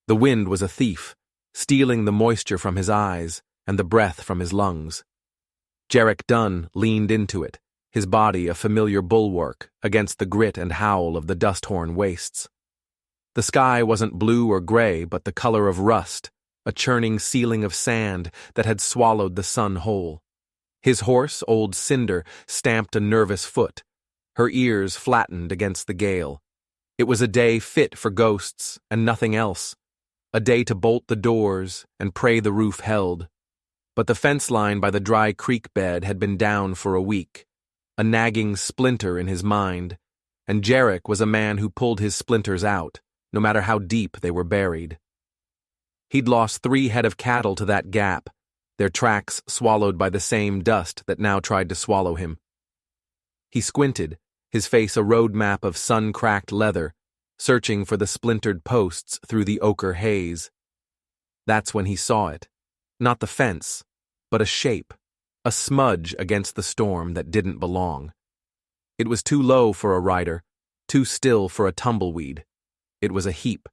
The wind was a thief, stealing the moisture from his eyes and the breath from his lungs. Jarek Dunn leaned into it, his body a familiar bulwark against the grit and howl of the dust-horn wastes. The sky wasn't blue or gray, but the color of rust, a churning ceiling of sand that had swallowed the sun whole. His horse, old Cinder, stamped a nervous foot, her ears flattened against the gale. It was a day fit for ghosts and nothing else, a day to bolt the doors and pray the roof held. But the fence line by the dry creek bed had been down for a week, a nagging splinter in his mind, and Jarek was a man who pulled his splinters out, no matter how deep they were buried. He'd lost 3 head of cattle to that gap, their tracks swallowed by the same dust that now tried to swallow him. He squinted, his face a road map of sun-cracked leather, searching for the splintered posts through the ochre haze. That's when he saw it. Not the fence, but a shape, a smudge against the storm that didn't belong. It was too low for a rider, too still for a tumbleweed. It was a heap,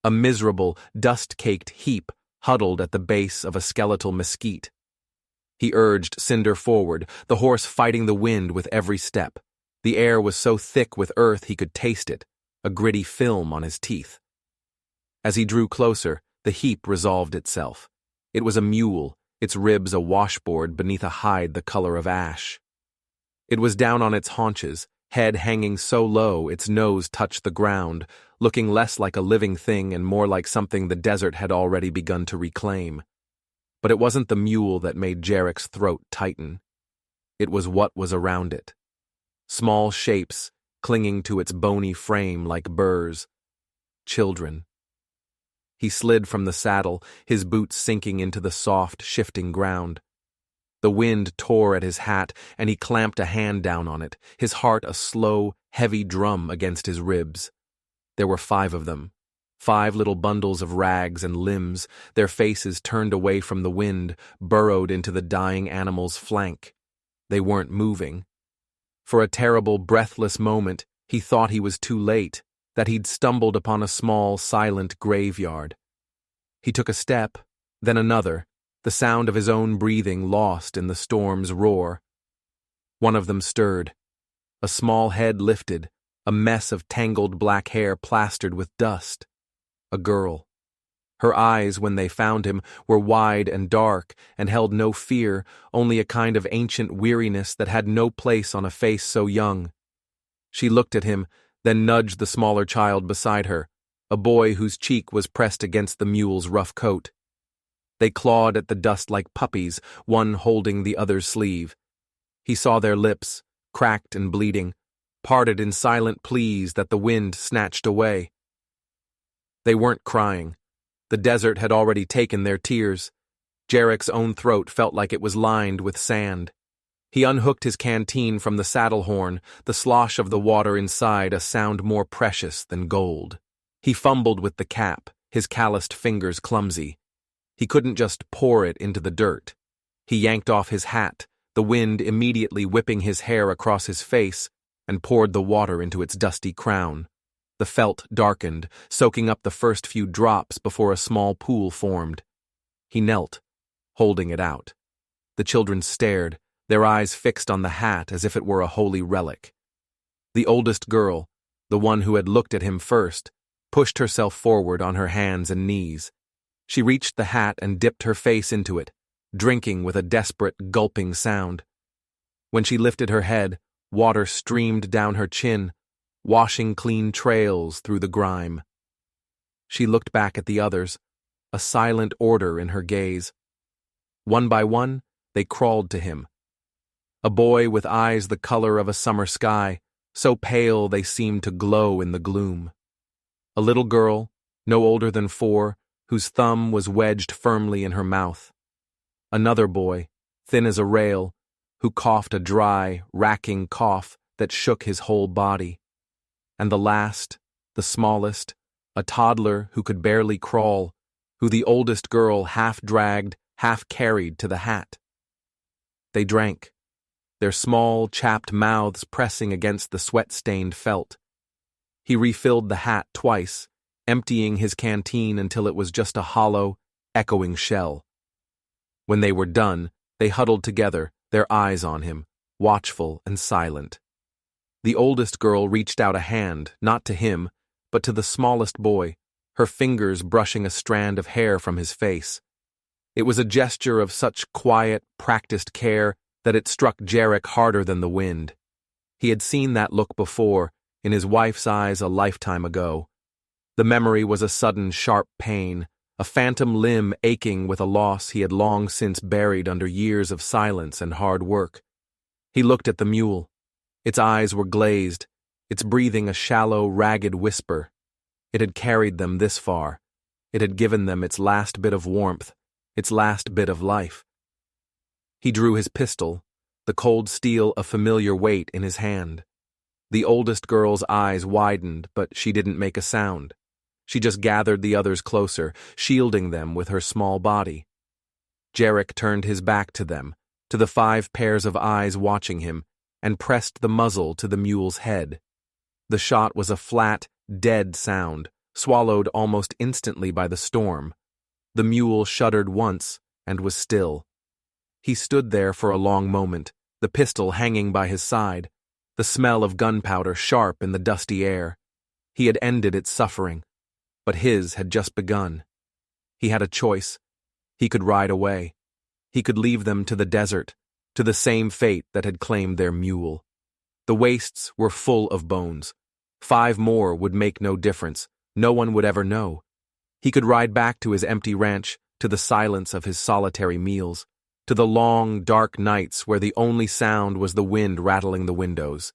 a miserable, dust-caked heap huddled at the base of a skeletal mesquite. He urged Cinder forward, the horse fighting the wind with every step. The air was so thick with earth he could taste it, a gritty film on his teeth. As he drew closer, the heap resolved itself. It was a mule, its ribs a washboard beneath a hide the color of ash. It was down on its haunches, head hanging so low its nose touched the ground, looking less like a living thing and more like something the desert had already begun to reclaim. But it wasn't the mule that made Jarek's throat tighten. It was what was around it. Small shapes clinging to its bony frame like burrs. Children. He slid from the saddle, his boots sinking into the soft, shifting ground. The wind tore at his hat, and he clamped a hand down on it, his heart a slow, heavy drum against his ribs. There were 5 of them, 5 little bundles of rags and limbs, their faces turned away from the wind, burrowed into the dying animal's flank. They weren't moving. For a terrible, breathless moment, he thought he was too late, that he'd stumbled upon a small, silent graveyard. He took a step, then another, the sound of his own breathing lost in the storm's roar. One of them stirred. A small head lifted, a mess of tangled black hair plastered with dust. A girl. Her eyes, when they found him, were wide and dark and held no fear, only a kind of ancient weariness that had no place on a face so young. She looked at him, then nudged the smaller child beside her, a boy whose cheek was pressed against the mule's rough coat. They clawed at the dust like puppies, one holding the other's sleeve. He saw their lips, cracked and bleeding, parted in silent pleas that the wind snatched away. They weren't crying. The desert had already taken their tears. Jarek's own throat felt like it was lined with sand. He unhooked his canteen from the saddle horn, the slosh of the water inside a sound more precious than gold. He fumbled with the cap, his calloused fingers clumsy. He couldn't just pour it into the dirt. He yanked off his hat, the wind immediately whipping his hair across his face, and poured the water into its dusty crown. The felt darkened, soaking up the first few drops before a small pool formed. He knelt, holding it out. The children stared, their eyes fixed on the hat as if it were a holy relic. The oldest girl, the one who had looked at him first, pushed herself forward on her hands and knees. She reached the hat and dipped her face into it, drinking with a desperate, gulping sound. When she lifted her head, water streamed down her chin, washing clean trails through the grime. She looked back at the others, a silent order in her gaze. One by one, they crawled to him. A boy with eyes the color of a summer sky, so pale they seemed to glow in the gloom. A little girl, no older than 4, whose thumb was wedged firmly in her mouth. Another boy, thin as a rail, who coughed a dry, racking cough that shook his whole body. And the last, the smallest, a toddler who could barely crawl, who the oldest girl half-dragged, half-carried to the hat. They drank, their small, chapped mouths pressing against the sweat-stained felt. He refilled the hat twice, emptying his canteen until it was just a hollow, echoing shell. When they were done, they huddled together, their eyes on him, watchful and silent. The oldest girl reached out a hand, not to him, but to the smallest boy, her fingers brushing a strand of hair from his face. It was a gesture of such quiet, practiced care that it struck Jarek harder than the wind. He had seen that look before, in his wife's eyes a lifetime ago. The memory was a sudden, sharp pain, a phantom limb aching with a loss he had long since buried under years of silence and hard work. He looked at the mule. Its eyes were glazed, its breathing a shallow, ragged whisper. It had carried them this far. It had given them its last bit of warmth, its last bit of life. He drew his pistol, the cold steel a familiar weight in his hand. The oldest girl's eyes widened, but she didn't make a sound. She just gathered the others closer, shielding them with her small body. Jarek turned his back to them, to the 5 pairs of eyes watching him, and pressed the muzzle to the mule's head. The shot was a flat, dead sound, swallowed almost instantly by the storm. The mule shuddered once and was still. He stood there for a long moment, the pistol hanging by his side, the smell of gunpowder sharp in the dusty air. He had ended its suffering, but his had just begun. He had a choice. He could ride away. He could leave them to the desert, to the same fate that had claimed their mule. The wastes were full of bones. 5 more would make no difference. No one would ever know. He could ride back to his empty ranch, to the silence of his solitary meals, to the long, dark nights where the only sound was the wind rattling the windows.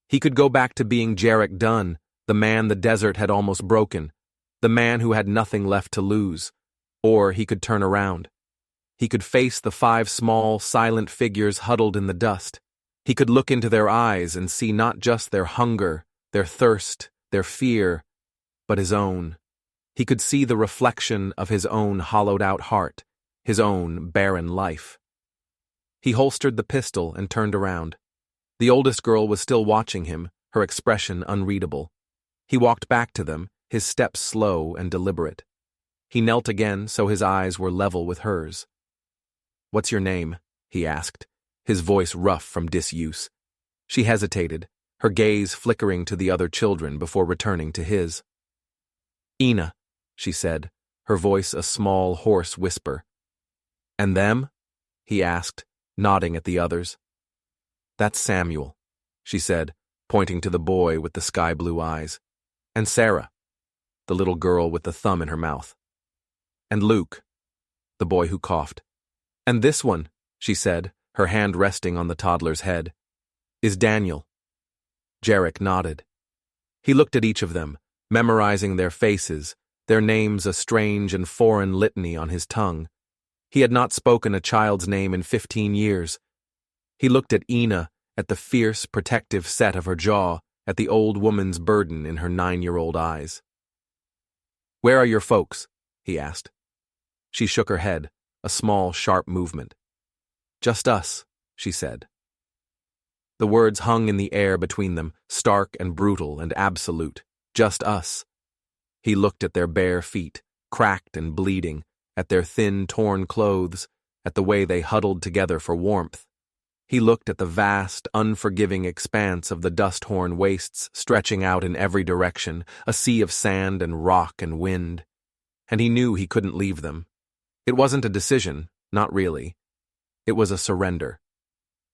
He could go back to being Jarek Dunn, the man the desert had almost broken, the man who had nothing left to lose. Or he could turn around. He could face the 5 small, silent figures huddled in the dust. He could look into their eyes and see not just their hunger, their thirst, their fear, but his own. He could see the reflection of his own hollowed-out heart, his own barren life. He holstered the pistol and turned around. The oldest girl was still watching him, her expression unreadable. He walked back to them, his steps slow and deliberate. He knelt again so his eyes were level with hers. "What's your name?" he asked, his voice rough from disuse. She hesitated, her gaze flickering to the other children before returning to his. "Ina," she said, her voice a small, hoarse whisper. "And them?" he asked, nodding at the others. "That's Samuel," she said, pointing to the boy with the sky-blue eyes. "And Sarah," the little girl with the thumb in her mouth. "And Luke," the boy who coughed. "And this one," she said, her hand resting on the toddler's head, "is Daniel." Jarek nodded. He looked at each of them, memorizing their faces, their names a strange and foreign litany on his tongue. He had not spoken a child's name in 15 years. He looked at Ina, at the fierce, protective set of her jaw, at the old woman's burden in her 9-year-old eyes. "Where are your folks?" he asked. She shook her head, a small, sharp movement. "Just us," she said. The words hung in the air between them, stark and brutal and absolute. Just us. He looked at their bare feet, cracked and bleeding, at their thin, torn clothes, at the way they huddled together for warmth. He looked at the vast, unforgiving expanse of the dust-horn wastes stretching out in every direction, a sea of sand and rock and wind. And he knew he couldn't leave them. It wasn't a decision, not really. It was a surrender.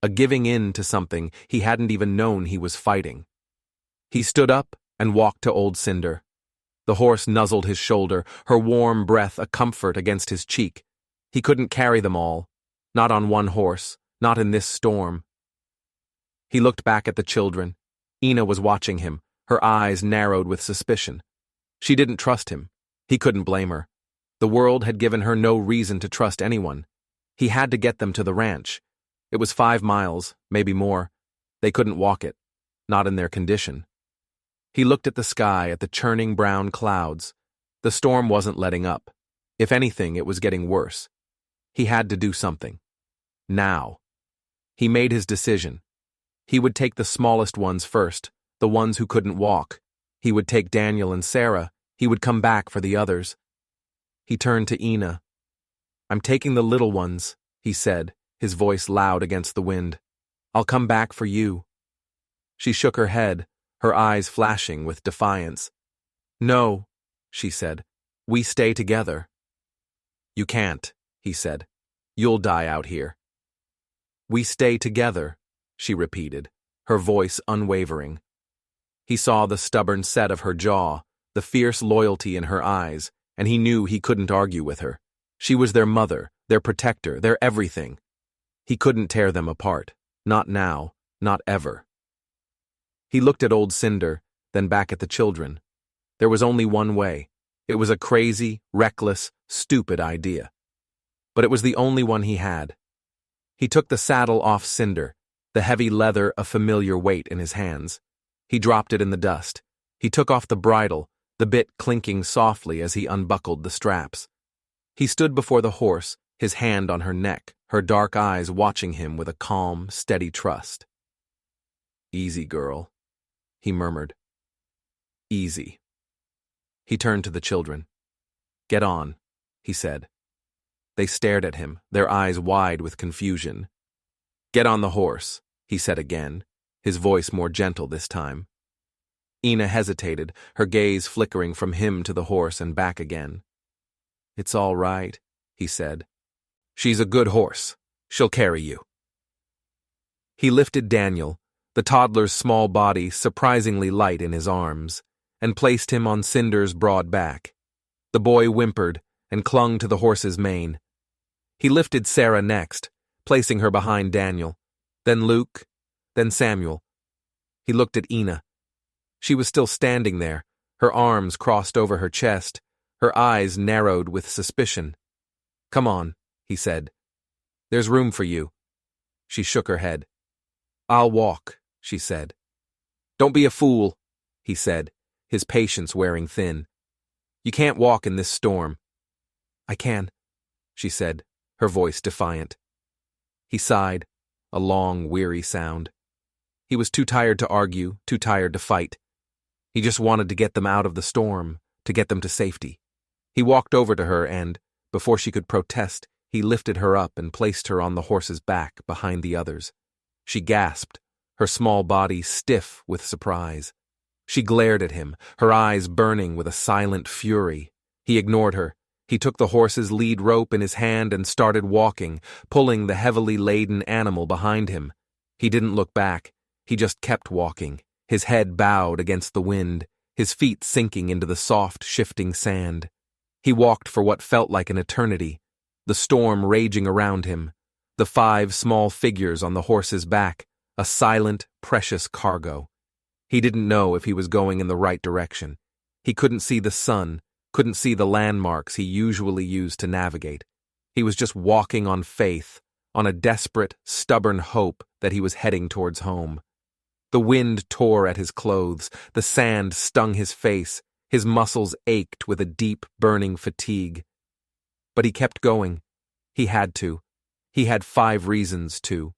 A giving in to something he hadn't even known he was fighting. He stood up and walked to old Cinder. The horse nuzzled his shoulder, her warm breath a comfort against his cheek. He couldn't carry them all. Not on one horse, not in this storm. He looked back at the children. Ina was watching him, her eyes narrowed with suspicion. She didn't trust him. He couldn't blame her. The world had given her no reason to trust anyone. He had to get them to the ranch. It was 5 miles, maybe more. They couldn't walk it, not in their condition. He looked at the sky, at the churning brown clouds. The storm wasn't letting up. If anything, it was getting worse. He had to do something. Now. He made his decision. He would take the smallest ones first, the ones who couldn't walk. He would take Daniel and Sarah, He would come back for the others. He turned to Ina. "I'm taking the little ones," he said, his voice loud against the wind. "I'll come back for you." She shook her head, her eyes flashing with defiance. "No," she said. "We stay together." "You can't," he said. "You'll die out here." "We stay together," she repeated, her voice unwavering. He saw the stubborn set of her jaw, the fierce loyalty in her eyes, and he knew he couldn't argue with her. She was their mother, their protector, their everything. He couldn't tear them apart. Not now, not ever. He looked at old Cinder, then back at the children. There was only one way. It was a crazy, reckless, stupid idea. But it was the only one he had. He took the saddle off Cinder, the heavy leather a familiar weight in his hands. He dropped it in the dust. He took off the bridle, the bit clinking softly as he unbuckled the straps. He stood before the horse, his hand on her neck, her dark eyes watching him with a calm, steady trust. "Easy, girl," he murmured. "Easy." He turned to the children. "Get on," he said. They stared at him, their eyes wide with confusion. "Get on the horse," he said again, his voice more gentle this time. Ina hesitated, her gaze flickering from him to the horse and back again. "It's all right," he said. "She's a good horse. She'll carry you." He lifted Daniel, the toddler's small body surprisingly light in his arms, and placed him on Cinder's broad back. The boy whimpered and clung to the horse's mane. He lifted Sarah next, placing her behind Daniel, then Luke, then Samuel. He looked at Ina. She was still standing there, her arms crossed over her chest, her eyes narrowed with suspicion. "Come on," he said. "There's room for you." She shook her head. "I'll walk," she said. "Don't be a fool," he said, his patience wearing thin. "You can't walk in this storm." "I can," she said, her voice defiant. He sighed, a long, weary sound. He was too tired to argue, too tired to fight. He just wanted to get them out of the storm, to get them to safety. He walked over to her and, before she could protest, he lifted her up and placed her on the horse's back behind the others. She gasped, her small body stiff with surprise. She glared at him, her eyes burning with a silent fury. He ignored her. He took the horse's lead rope in his hand and started walking, pulling the heavily laden animal behind him. He didn't look back. He just kept walking, his head bowed against the wind, his feet sinking into the soft, shifting sand. He walked for what felt like an eternity, the storm raging around him, the 5 small figures on the horse's back, a silent, precious cargo. He didn't know if he was going in the right direction. He couldn't see the sun, couldn't see the landmarks he usually used to navigate. He was just walking on faith, on a desperate, stubborn hope that he was heading towards home. The wind tore at his clothes, the sand stung his face, his muscles ached with a deep, burning fatigue. But he kept going. He had to. He had 5 reasons to.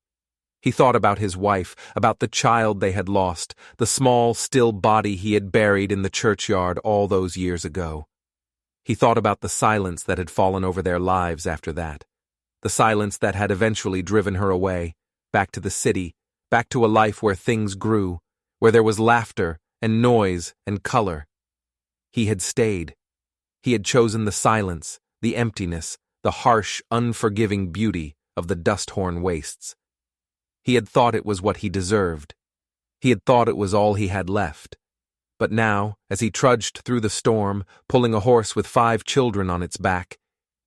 He thought about his wife, about the child they had lost, the small, still body he had buried in the churchyard all those years ago. He thought about the silence that had fallen over their lives after that, the silence that had eventually driven her away, back to the city, back to a life where things grew, where there was laughter and noise and color. He had stayed. He had chosen the silence, the emptiness, the harsh, unforgiving beauty of the dust-horn wastes. He had thought it was what he deserved. He had thought it was all he had left. But now, as he trudged through the storm, pulling a horse with 5 children on its back,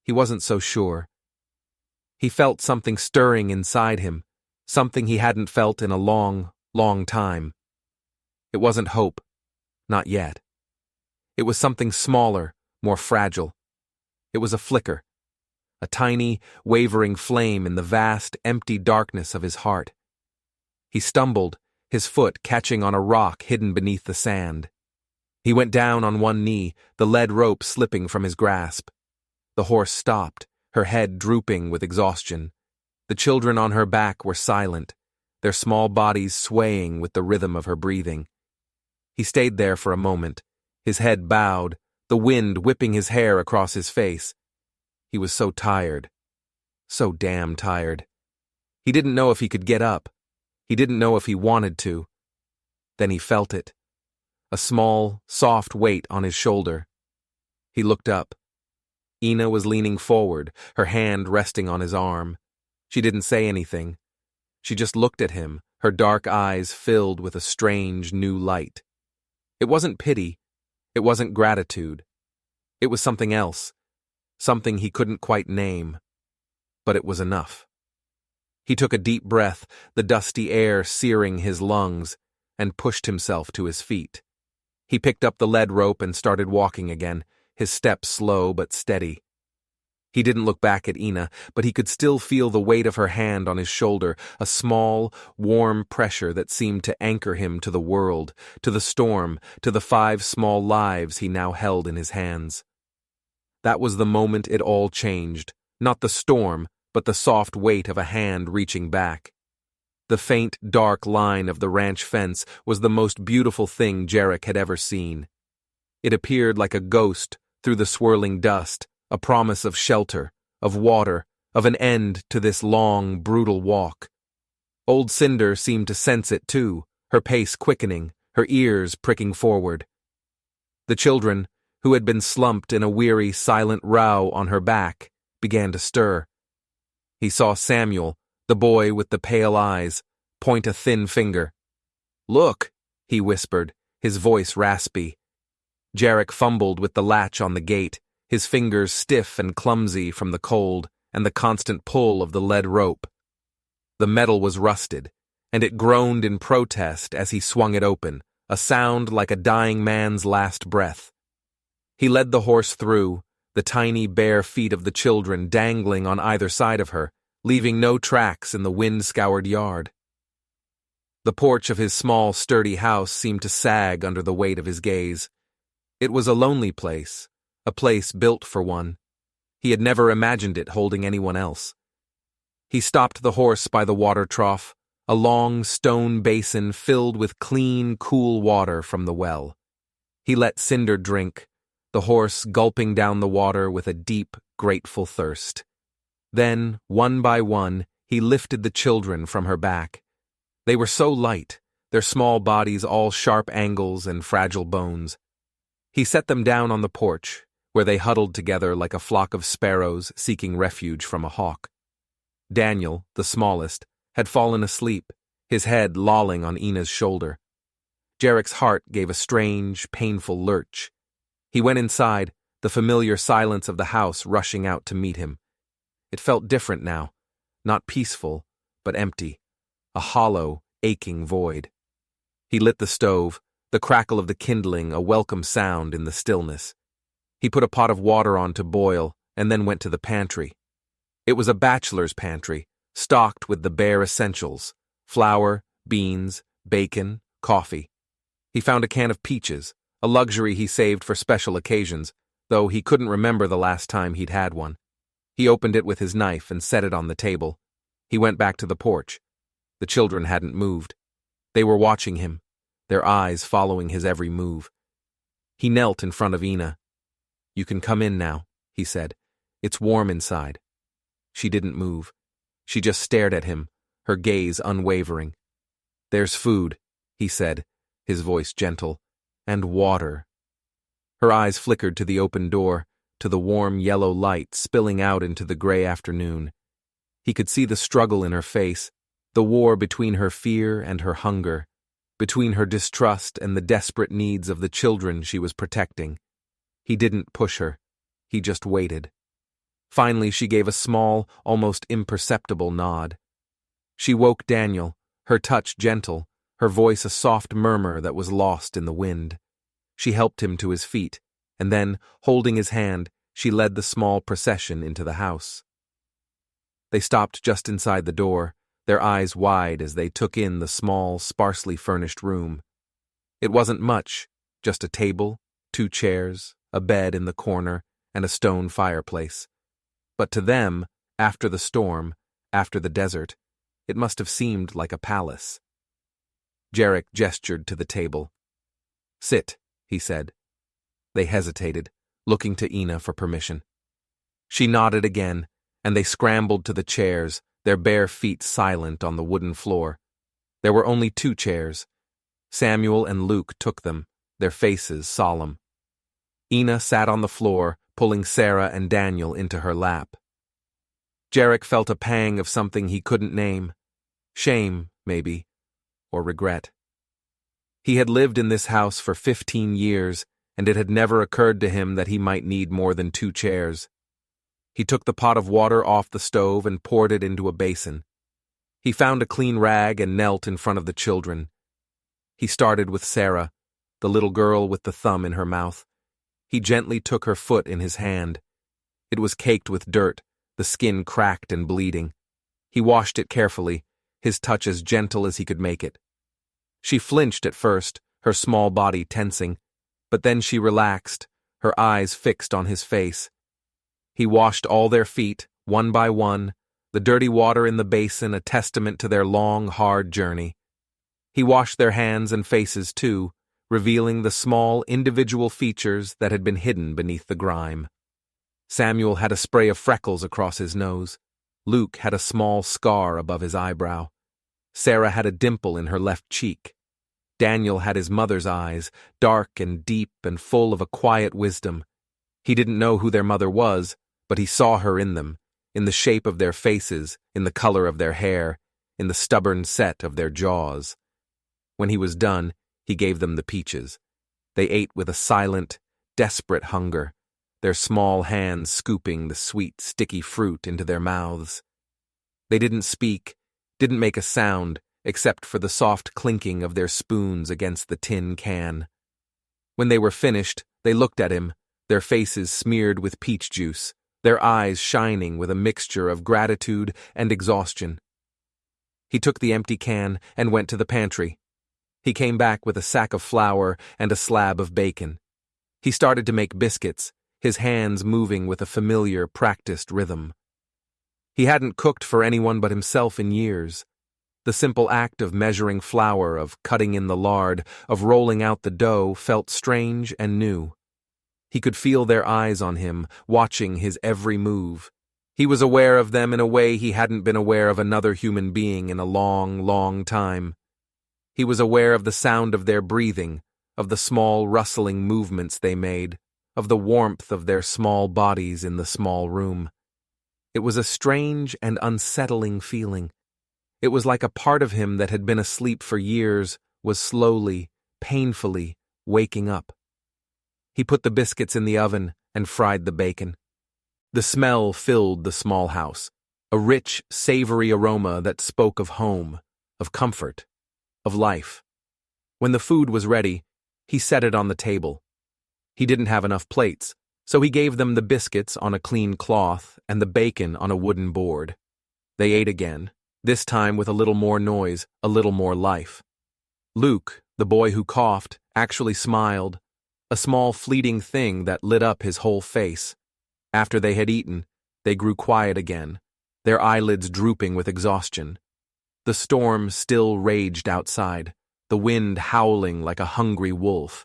he wasn't so sure. He felt something stirring inside him, something he hadn't felt in a long, long time. It wasn't hope. Not yet. It was something smaller, more fragile. It was a flicker, a tiny, wavering flame in the vast, empty darkness of his heart. He stumbled, his foot catching on a rock hidden beneath the sand. He went down on one knee, the lead rope slipping from his grasp. The horse stopped, her head drooping with exhaustion. The children on her back were silent, their small bodies swaying with the rhythm of her breathing. He stayed there for a moment, his head bowed, the wind whipping his hair across his face. He was so tired. So damn tired. He didn't know if he could get up. He didn't know if he wanted to. Then he felt it. A small, soft weight on his shoulder. He looked up. Ina was leaning forward, her hand resting on his arm. She didn't say anything. She just looked at him, her dark eyes filled with a strange new light. It wasn't pity. It wasn't gratitude. It was something else. Something he couldn't quite name. But it was enough. He took a deep breath, the dusty air searing his lungs, and pushed himself to his feet. He picked up the lead rope and started walking again, his steps slow but steady. He didn't look back at Ina, but he could still feel the weight of her hand on his shoulder, a small, warm pressure that seemed to anchor him to the world, to the storm, to the 5 small lives he now held in his hands. That was the moment it all changed, not the storm, but the soft weight of a hand reaching back. The faint, dark line of the ranch fence was the most beautiful thing Jarek had ever seen. It appeared like a ghost through the swirling dust, a promise of shelter, of water, of an end to this long, brutal walk. Old Cinder seemed to sense it too, her pace quickening, her ears pricking forward. The children, who had been slumped in a weary, silent row on her back, began to stir. He saw Samuel, the boy with the pale eyes, point a thin finger. "Look," he whispered, his voice raspy. Jarek fumbled with the latch on the gate, his fingers stiff and clumsy from the cold and the constant pull of the lead rope. The metal was rusted, and it groaned in protest as he swung it open, a sound like a dying man's last breath. He led the horse through, the tiny bare feet of the children dangling on either side of her, leaving no tracks in the wind-scoured yard. The porch of his small, sturdy house seemed to sag under the weight of his gaze. It was a lonely place, a place built for one. He had never imagined it holding anyone else. He stopped the horse by the water trough, a long stone basin filled with clean, cool water from the well. He let Cinder drink, the horse gulping down the water with a deep, grateful thirst. Then, one by one, he lifted the children from her back. They were so light, their small bodies all sharp angles and fragile bones. He set them down on the porch, where they huddled together like a flock of sparrows seeking refuge from a hawk. Daniel, the smallest, had fallen asleep, his head lolling on Ina's shoulder. Jarek's heart gave a strange, painful lurch. He went inside, the familiar silence of the house rushing out to meet him. It felt different now, not peaceful, but empty, a hollow, aching void. He lit the stove, the crackle of the kindling a welcome sound in the stillness. He put a pot of water on to boil and then went to the pantry. It was a bachelor's pantry, stocked with the bare essentials: flour, beans, bacon, coffee. He found a can of peaches, a luxury he saved for special occasions, though he couldn't remember the last time he'd had one. He opened it with his knife and set it on the table. He went back to the porch. The children hadn't moved. They were watching him, their eyes following his every move. He knelt in front of Ina. "You can come in now," he said. "It's warm inside." She didn't move. She just stared at him, her gaze unwavering. "There's food," he said, his voice gentle, "and water." Her eyes flickered to the open door, to the warm yellow light spilling out into the gray afternoon. He could see the struggle in her face, the war between her fear and her hunger, between her distrust and the desperate needs of the children she was protecting. He didn't push her. He just waited. Finally, she gave a small, almost imperceptible nod. She woke Daniel, her touch gentle, her voice a soft murmur that was lost in the wind. She helped him to his feet, and then, holding his hand, she led the small procession into the house. They stopped just inside the door, their eyes wide as they took in the small, sparsely furnished room. It wasn't much, just a table, 2 chairs, a bed in the corner, and a stone fireplace. But to them, after the storm, after the desert, it must have seemed like a palace. Jarek gestured to the table. "Sit," he said. They hesitated, looking to Ina for permission. She nodded again, and they scrambled to the chairs, their bare feet silent on the wooden floor. There were only 2 chairs. Samuel and Luke took them, their faces solemn. Ina sat on the floor, pulling Sarah and Daniel into her lap. Jarek felt a pang of something he couldn't name. Shame, maybe, or regret. He had lived in this house for 15 years, and it had never occurred to him that he might need more than 2 chairs. He took the pot of water off the stove and poured it into a basin. He found a clean rag and knelt in front of the children. He started with Sarah, the little girl with the thumb in her mouth. He gently took her foot in his hand. It was caked with dirt, the skin cracked and bleeding. He washed it carefully, his touch as gentle as he could make it. She flinched at first, her small body tensing, but then she relaxed, her eyes fixed on his face. He washed all their feet, one by one, the dirty water in the basin a testament to their long, hard journey. He washed their hands and faces too, revealing the small, individual features that had been hidden beneath the grime. Samuel had a spray of freckles across his nose. Luke had a small scar above his eyebrow. Sarah had a dimple in her left cheek. Daniel had his mother's eyes, dark and deep and full of a quiet wisdom. He didn't know who their mother was, but he saw her in them, in the shape of their faces, in the color of their hair, in the stubborn set of their jaws. When he was done, he gave them the peaches. They ate with a silent, desperate hunger, their small hands scooping the sweet, sticky fruit into their mouths. They didn't speak, didn't make a sound, except for the soft clinking of their spoons against the tin can. When they were finished, they looked at him, their faces smeared with peach juice, their eyes shining with a mixture of gratitude and exhaustion. He took the empty can and went to the pantry. He came back with a sack of flour and a slab of bacon. He started to make biscuits, his hands moving with a familiar, practiced rhythm. He hadn't cooked for anyone but himself in years. The simple act of measuring flour, of cutting in the lard, of rolling out the dough felt strange and new. He could feel their eyes on him, watching his every move. He was aware of them in a way he hadn't been aware of another human being in a long, long time. He was aware of the sound of their breathing, of the small rustling movements they made, of the warmth of their small bodies in the small room. It was a strange and unsettling feeling. It was like a part of him that had been asleep for years was slowly, painfully waking up. He put the biscuits in the oven and fried the bacon. The smell filled the small house, a rich, savory aroma that spoke of home, of comfort, of life. When the food was ready, he set it on the table. He didn't have enough plates, so he gave them the biscuits on a clean cloth and the bacon on a wooden board. They ate again, this time with a little more noise, a little more life. Luke, the boy who coughed, actually smiled, a small fleeting thing that lit up his whole face. After they had eaten, they grew quiet again, their eyelids drooping with exhaustion. The storm still raged outside, the wind howling like a hungry wolf.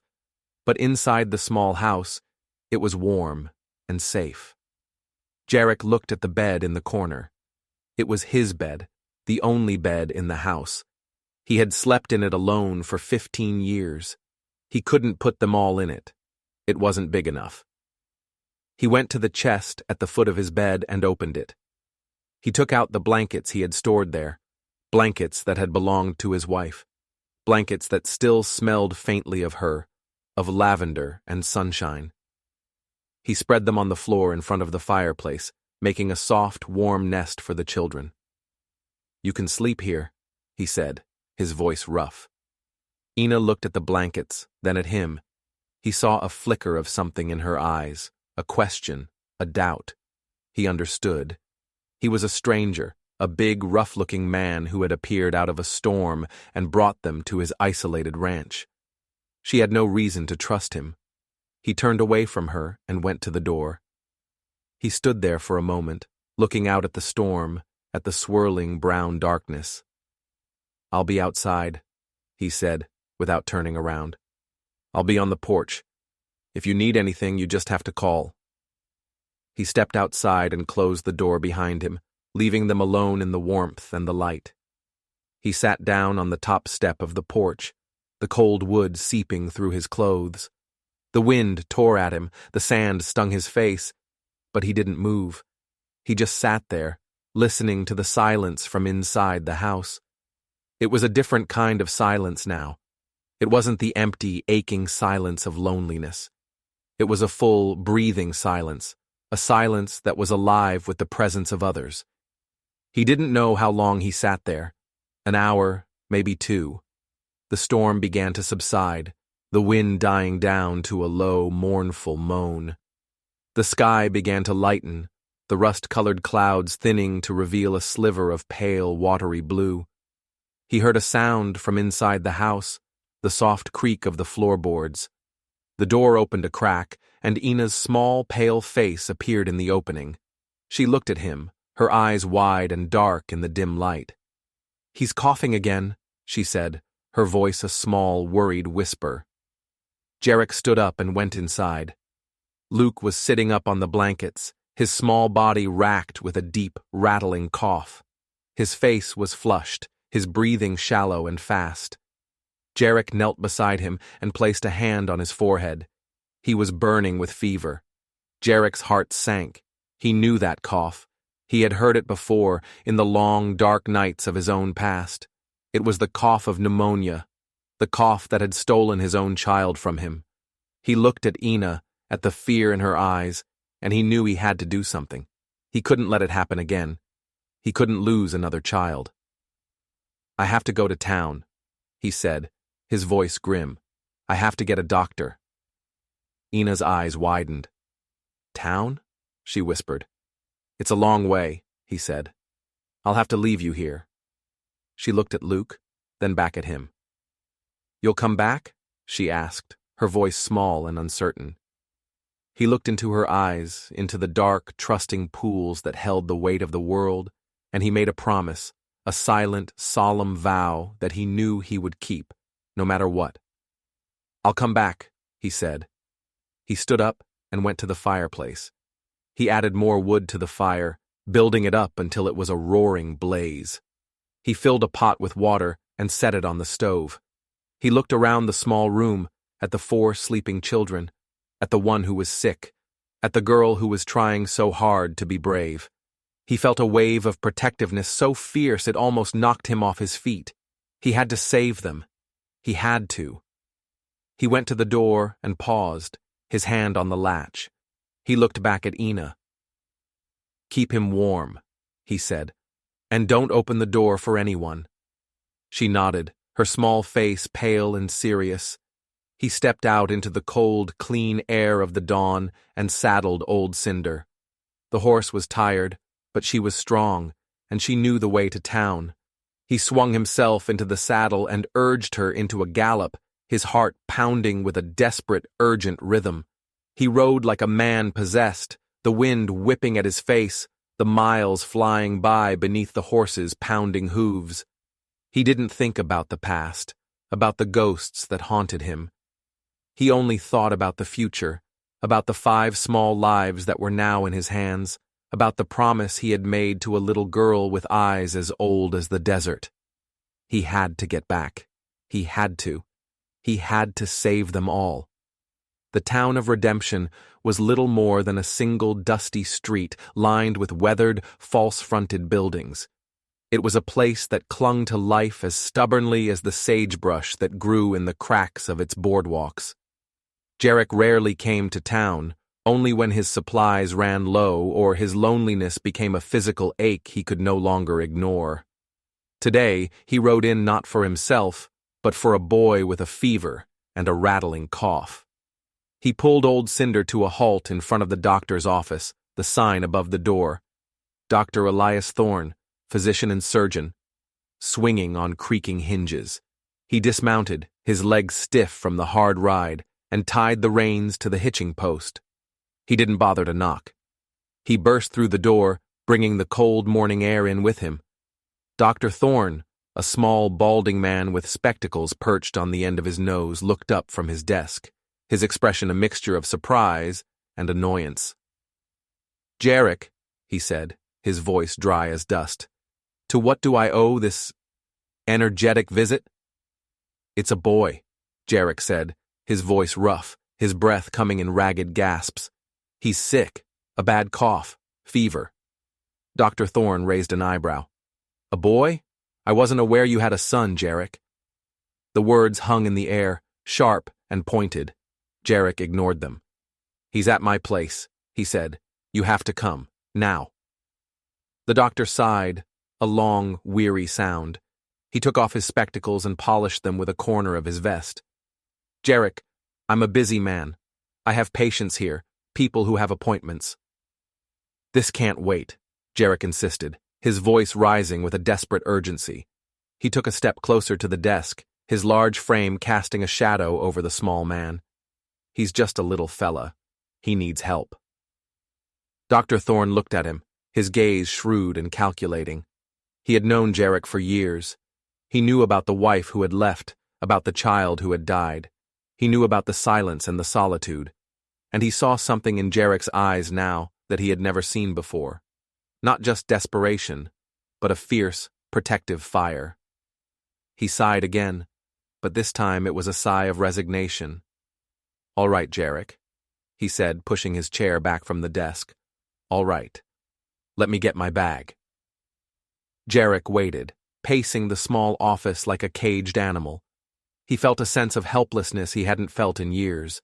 But inside the small house, it was warm and safe. Jarek looked at the bed in the corner. It was his bed, the only bed in the house. He had slept in it alone for 15 years. He couldn't put them all in it. It wasn't big enough. He went to the chest at the foot of his bed and opened it. He took out the blankets he had stored there, blankets that had belonged to his wife, blankets that still smelled faintly of her, of lavender and sunshine. He spread them on the floor in front of the fireplace, making a soft, warm nest for the children. "You can sleep here," he said, his voice rough. Ina looked at the blankets, then at him. He saw a flicker of something in her eyes, a question, a doubt. He understood. He was a stranger, a big, rough-looking man who had appeared out of a storm and brought them to his isolated ranch. She had no reason to trust him. He turned away from her and went to the door. He stood there for a moment, looking out at the storm, at the swirling brown darkness. "I'll be outside," he said, without turning around. "I'll be on the porch. If you need anything, you just have to call." He stepped outside and closed the door behind him, leaving them alone in the warmth and the light. He sat down on the top step of the porch, the cold wood seeping through his clothes. The wind tore at him, the sand stung his face, but he didn't move. He just sat there, listening to the silence from inside the house. It was a different kind of silence now. It wasn't the empty, aching silence of loneliness. It was a full, breathing silence, a silence that was alive with the presence of others. He didn't know how long he sat there. An hour, maybe 2. The storm began to subside, the wind dying down to a low, mournful moan. The sky began to lighten, the rust-colored clouds thinning to reveal a sliver of pale, watery blue. He heard a sound from inside the house, the soft creak of the floorboards. The door opened a crack, and Ina's small, pale face appeared in the opening. She looked at him, her eyes wide and dark in the dim light. "He's coughing again," she said, her voice a small, worried whisper. Jarek stood up and went inside. Luke was sitting up on the blankets, his small body racked with a deep, rattling cough. His face was flushed, his breathing shallow and fast. Jarek knelt beside him and placed a hand on his forehead. He was burning with fever. Jarek's heart sank. He knew that cough. He had heard it before, in the long, dark nights of his own past. It was the cough of pneumonia, the cough that had stolen his own child from him. He looked at Ina, at the fear in her eyes, and he knew he had to do something. He couldn't let it happen again. He couldn't lose another child. "I have to go to town," he said, his voice grim. "I have to get a doctor." Ina's eyes widened. "Town?" she whispered. "It's a long way," he said. "I'll have to leave you here." She looked at Luke, then back at him. "You'll come back?" she asked, her voice small and uncertain. He looked into her eyes, into the dark, trusting pools that held the weight of the world, and he made a promise, a silent, solemn vow that he knew he would keep, no matter what. "I'll come back," he said. He stood up and went to the fireplace. He added more wood to the fire, building it up until it was a roaring blaze. He filled a pot with water and set it on the stove. He looked around the small room, at the 4 sleeping children, at the one who was sick, at the girl who was trying so hard to be brave. He felt a wave of protectiveness so fierce it almost knocked him off his feet. He had to save them. He had to. He went to the door and paused, his hand on the latch. He looked back at Ina. "Keep him warm," he said, "and don't open the door for anyone." She nodded, her small face pale and serious. He stepped out into the cold, clean air of the dawn and saddled old Cinder. The horse was tired, but she was strong, and she knew the way to town. He swung himself into the saddle and urged her into a gallop, his heart pounding with a desperate, urgent rhythm. He rode like a man possessed, the wind whipping at his face, the miles flying by beneath the horse's pounding hooves. He didn't think about the past, about the ghosts that haunted him. He only thought about the future, about the 5 small lives that were now in his hands, about the promise he had made to a little girl with eyes as old as the desert. He had to get back. He had to. He had to save them all. The town of Redemption was little more than a single dusty street lined with weathered, false-fronted buildings. It was a place that clung to life as stubbornly as the sagebrush that grew in the cracks of its boardwalks. Jarek rarely came to town, only when his supplies ran low or his loneliness became a physical ache he could no longer ignore. Today, he rode in not for himself, but for a boy with a fever and a rattling cough. He pulled old Cinder to a halt in front of the doctor's office, the sign above the door. Dr. Elias Thorne, physician and surgeon, swinging on creaking hinges. He dismounted, his legs stiff from the hard ride, and tied the reins to the hitching post. He didn't bother to knock. He burst through the door, bringing the cold morning air in with him. Dr. Thorne, a small, balding man with spectacles perched on the end of his nose, looked up from his desk. his expression a mixture of surprise and annoyance. "Jarek," he said, his voice dry as dust, "to what do I owe this energetic visit?" "It's a boy," Jarek said, his voice rough, his breath coming in ragged gasps. "He's sick, a bad cough, fever." Dr. Thorne raised an eyebrow. "A boy? I wasn't aware you had a son, Jarek." The words hung in the air, sharp and pointed. Jarek ignored them. "He's at my place," he said. "You have to come, now." The doctor sighed, a long, weary sound. He took off his spectacles and polished them with a corner of his vest. "Jarek, I'm a busy man. I have patients here, people who have appointments." "This can't wait," Jarek insisted, his voice rising with a desperate urgency. He took a step closer to the desk, his large frame casting a shadow over the small man. "He's just a little fella. He needs help." Dr. Thorne looked at him, his gaze shrewd and calculating. He had known Jarek for years. He knew about the wife who had left, about the child who had died. He knew about the silence and the solitude. And he saw something in Jarek's eyes now that he had never seen before. Not just desperation, but a fierce, protective fire. He sighed again, but this time it was a sigh of resignation. "All right, Jarek," he said, pushing his chair back from the desk. "All right. Let me get my bag." Jarek waited, pacing the small office like a caged animal. He felt a sense of helplessness he hadn't felt in years.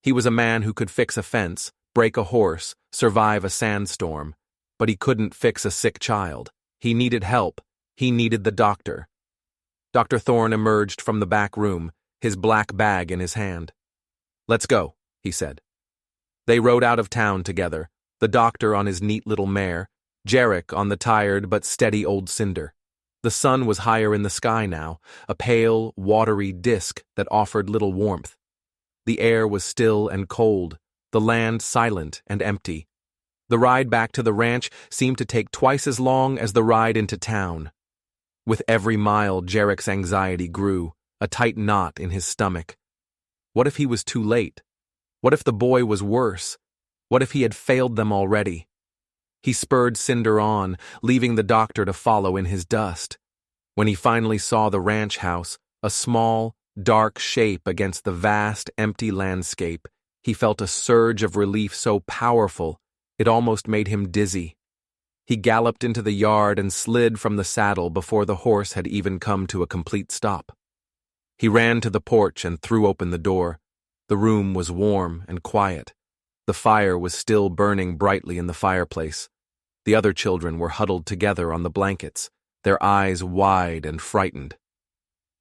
He was a man who could fix a fence, break a horse, survive a sandstorm, but he couldn't fix a sick child. He needed help. He needed the doctor. Dr. Thorne emerged from the back room, his black bag in his hand. "Let's go," he said. They rode out of town together, the doctor on his neat little mare, Jarek on the tired but steady old Cinder. The sun was higher in the sky now, a pale, watery disk that offered little warmth. The air was still and cold, the land silent and empty. The ride back to the ranch seemed to take twice as long as the ride into town. With every mile, Jarek's anxiety grew, a tight knot in his stomach. What if he was too late? What if the boy was worse? What if he had failed them already? He spurred Cinder on, leaving the doctor to follow in his dust. When he finally saw the ranch house, a small, dark shape against the vast, empty landscape, he felt a surge of relief so powerful it almost made him dizzy. He galloped into the yard and slid from the saddle before the horse had even come to a complete stop. He ran to the porch and threw open the door. The room was warm and quiet. The fire was still burning brightly in the fireplace. The other children were huddled together on the blankets, their eyes wide and frightened.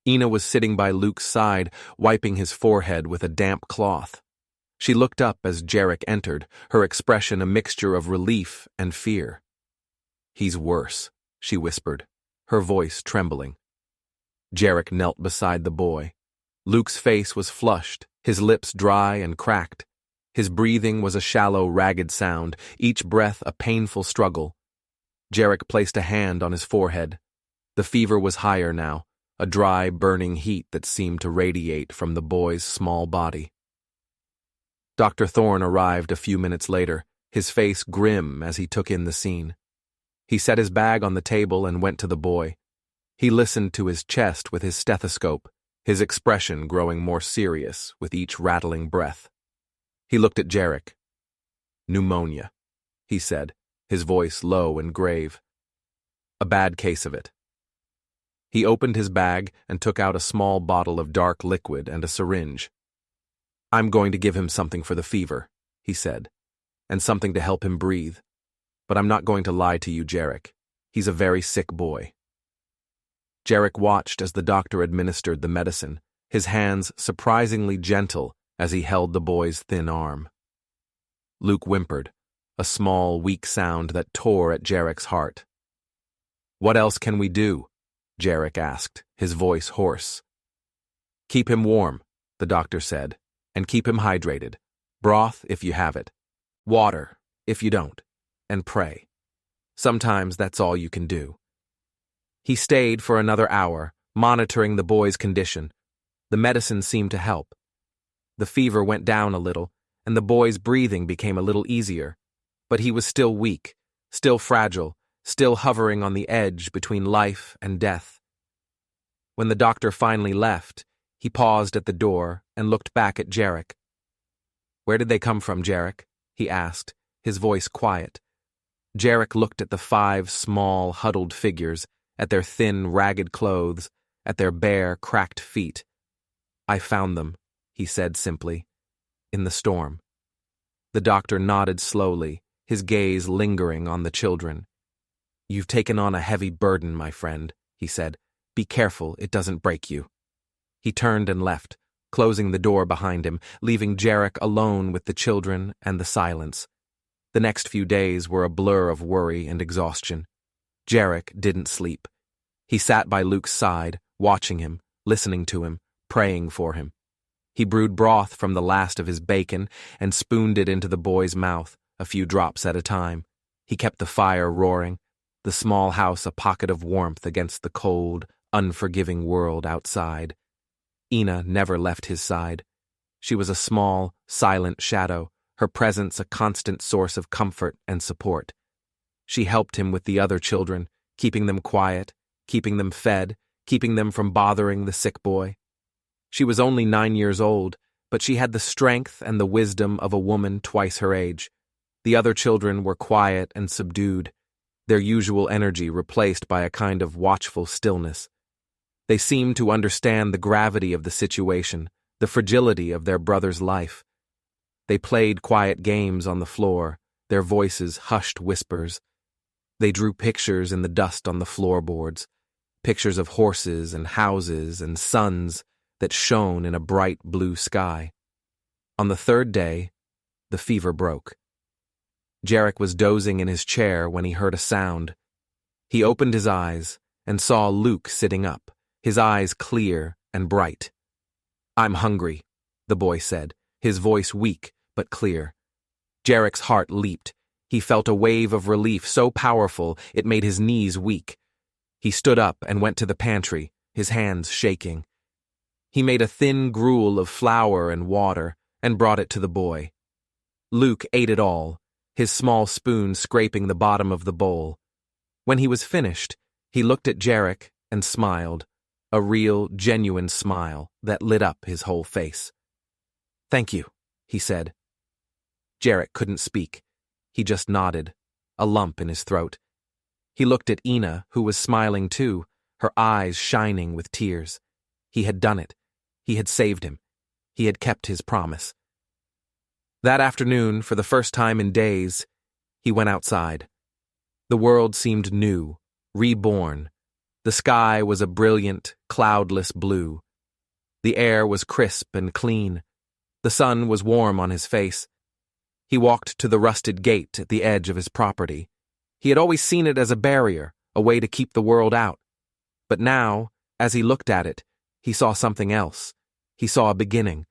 Ina was sitting by Luke's side, wiping his forehead with a damp cloth. She looked up as Jarek entered, her expression a mixture of relief and fear. "He's worse," she whispered, her voice trembling. Jarek knelt beside the boy. Luke's face was flushed, his lips dry and cracked. His breathing was a shallow, ragged sound, each breath a painful struggle. Jarek placed a hand on his forehead. The fever was higher now, a dry, burning heat that seemed to radiate from the boy's small body. Dr. Thorne arrived a few minutes later, his face grim as he took in the scene. He set his bag on the table and went to the boy. He listened to his chest with his stethoscope, his expression growing more serious with each rattling breath. He looked at Jarek. "Pneumonia," he said, his voice low and grave. "A bad case of it." He opened his bag and took out a small bottle of dark liquid and a syringe. "I'm going to give him something for the fever," he said, "and something to help him breathe. But I'm not going to lie to you, Jarek. He's a very sick boy." Jarek watched as the doctor administered the medicine, his hands surprisingly gentle as he held the boy's thin arm. Luke whimpered, a small, weak sound that tore at Jarek's heart. "What else can we do?" Jarek asked, his voice hoarse. "Keep him warm," the doctor said, "and keep him hydrated. Broth if you have it. Water if you don't. And pray. Sometimes that's all you can do." He stayed for another hour, monitoring the boy's condition. The medicine seemed to help. The fever went down a little, and the boy's breathing became a little easier. But he was still weak, still fragile, still hovering on the edge between life and death. When the doctor finally left, he paused at the door and looked back at Jarek. "Where did they come from, Jarek?" he asked, his voice quiet. Jarek looked at the 5 small, huddled figures, at their thin, ragged clothes, at their bare, cracked feet. "I found them," he said simply, "in the storm." The doctor nodded slowly, his gaze lingering on the children. "You've taken on a heavy burden, my friend," he said. "Be careful it doesn't break you." He turned and left, closing the door behind him, leaving Jarek alone with the children and the silence. The next few days were a blur of worry and exhaustion. Jarek didn't sleep. He sat by Luke's side, watching him, listening to him, praying for him. He brewed broth from the last of his bacon and spooned it into the boy's mouth, a few drops at a time. He kept the fire roaring, the small house a pocket of warmth against the cold, unforgiving world outside. Ina never left his side. She was a small, silent shadow, her presence a constant source of comfort and support. She helped him with the other children, keeping them quiet, keeping them fed, keeping them from bothering the sick boy. She was only 9 years old, but she had the strength and the wisdom of a woman twice her age. The other children were quiet and subdued, their usual energy replaced by a kind of watchful stillness. They seemed to understand the gravity of the situation, the fragility of their brother's life. They played quiet games on the floor, their voices hushed whispers. They drew pictures in the dust on the floorboards, pictures of horses and houses and suns that shone in a bright blue sky. On the 3rd day, the fever broke. Jarek was dozing in his chair when he heard a sound. He opened his eyes and saw Luke sitting up, his eyes clear and bright. "I'm hungry," the boy said, his voice weak but clear. Jarek's heart leaped. He felt a wave of relief so powerful it made his knees weak. He stood up and went to the pantry, his hands shaking. He made a thin gruel of flour and water and brought it to the boy. Luke ate it all, his small spoon scraping the bottom of the bowl. When he was finished, he looked at Jarek and smiled, a real, genuine smile that lit up his whole face. "Thank you," he said. Jarek couldn't speak. He just nodded, a lump in his throat. He looked at Ina, who was smiling too, her eyes shining with tears. He had done it. He had saved him. He had kept his promise. That afternoon, for the first time in days, he went outside. The world seemed new, reborn. The sky was a brilliant, cloudless blue. The air was crisp and clean. The sun was warm on his face. He walked to the rusted gate at the edge of his property. He had always seen it as a barrier, a way to keep the world out. But now, as he looked at it, he saw something else. He saw a beginning.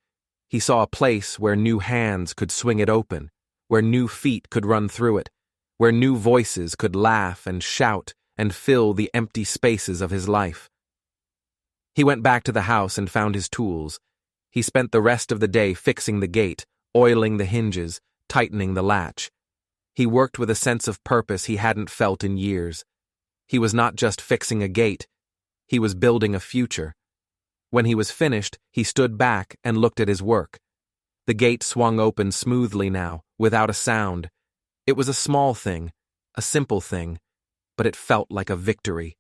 He saw a place where new hands could swing it open, where new feet could run through it, where new voices could laugh and shout and fill the empty spaces of his life. He went back to the house and found his tools. He spent the rest of the day fixing the gate, oiling the hinges, tightening the latch. He worked with a sense of purpose he hadn't felt in years. He was not just fixing a gate. He was building a future. When he was finished, he stood back and looked at his work. The gate swung open smoothly now, without a sound. It was a small thing, a simple thing, but it felt like a victory.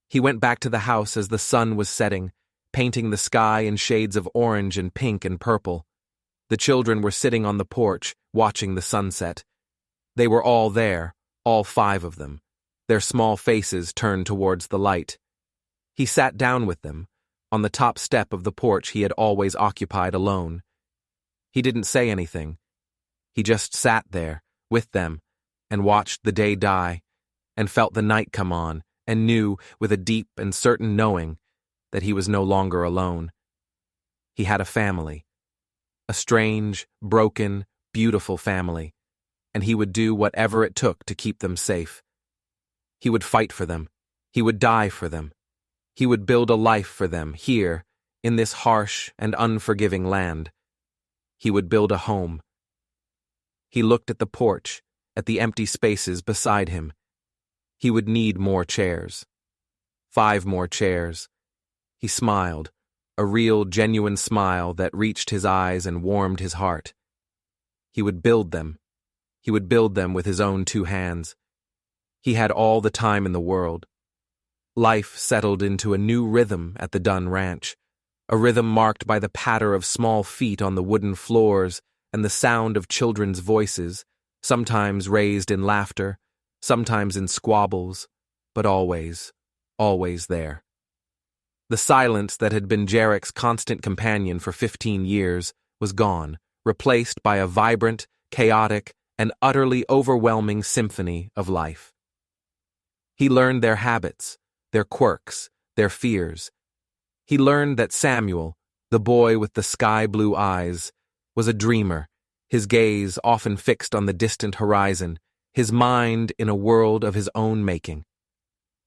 He went back to the house as the sun was setting, painting the sky in shades of orange and pink and purple. The children were sitting on the porch, watching the sunset. They were all there, all 5 of them, their small faces turned towards the light. He sat down with them, on the top step of the porch he had always occupied alone. He didn't say anything. He just sat there, with them, and watched the day die, and felt the night come on, and knew, with a deep and certain knowing, that he was no longer alone. He had a family. A strange, broken, beautiful family, and he would do whatever it took to keep them safe. He would fight for them. He would die for them. He would build a life for them here, in this harsh and unforgiving land. He would build a home. He looked at the porch, at the empty spaces beside him. He would need more chairs. 5 more chairs. He smiled, a real, genuine smile that reached his eyes and warmed his heart. He would build them. He would build them with his own 2 hands. He had all the time in the world. Life settled into a new rhythm at the Dunn Ranch, a rhythm marked by the patter of small feet on the wooden floors and the sound of children's voices, sometimes raised in laughter, sometimes in squabbles, but always, always there. The silence that had been Jarek's constant companion for 15 years was gone, replaced by a vibrant, chaotic, and utterly overwhelming symphony of life. He learned their habits, their quirks, their fears. He learned that Samuel, the boy with the sky-blue eyes, was a dreamer, his gaze often fixed on the distant horizon, his mind in a world of his own making.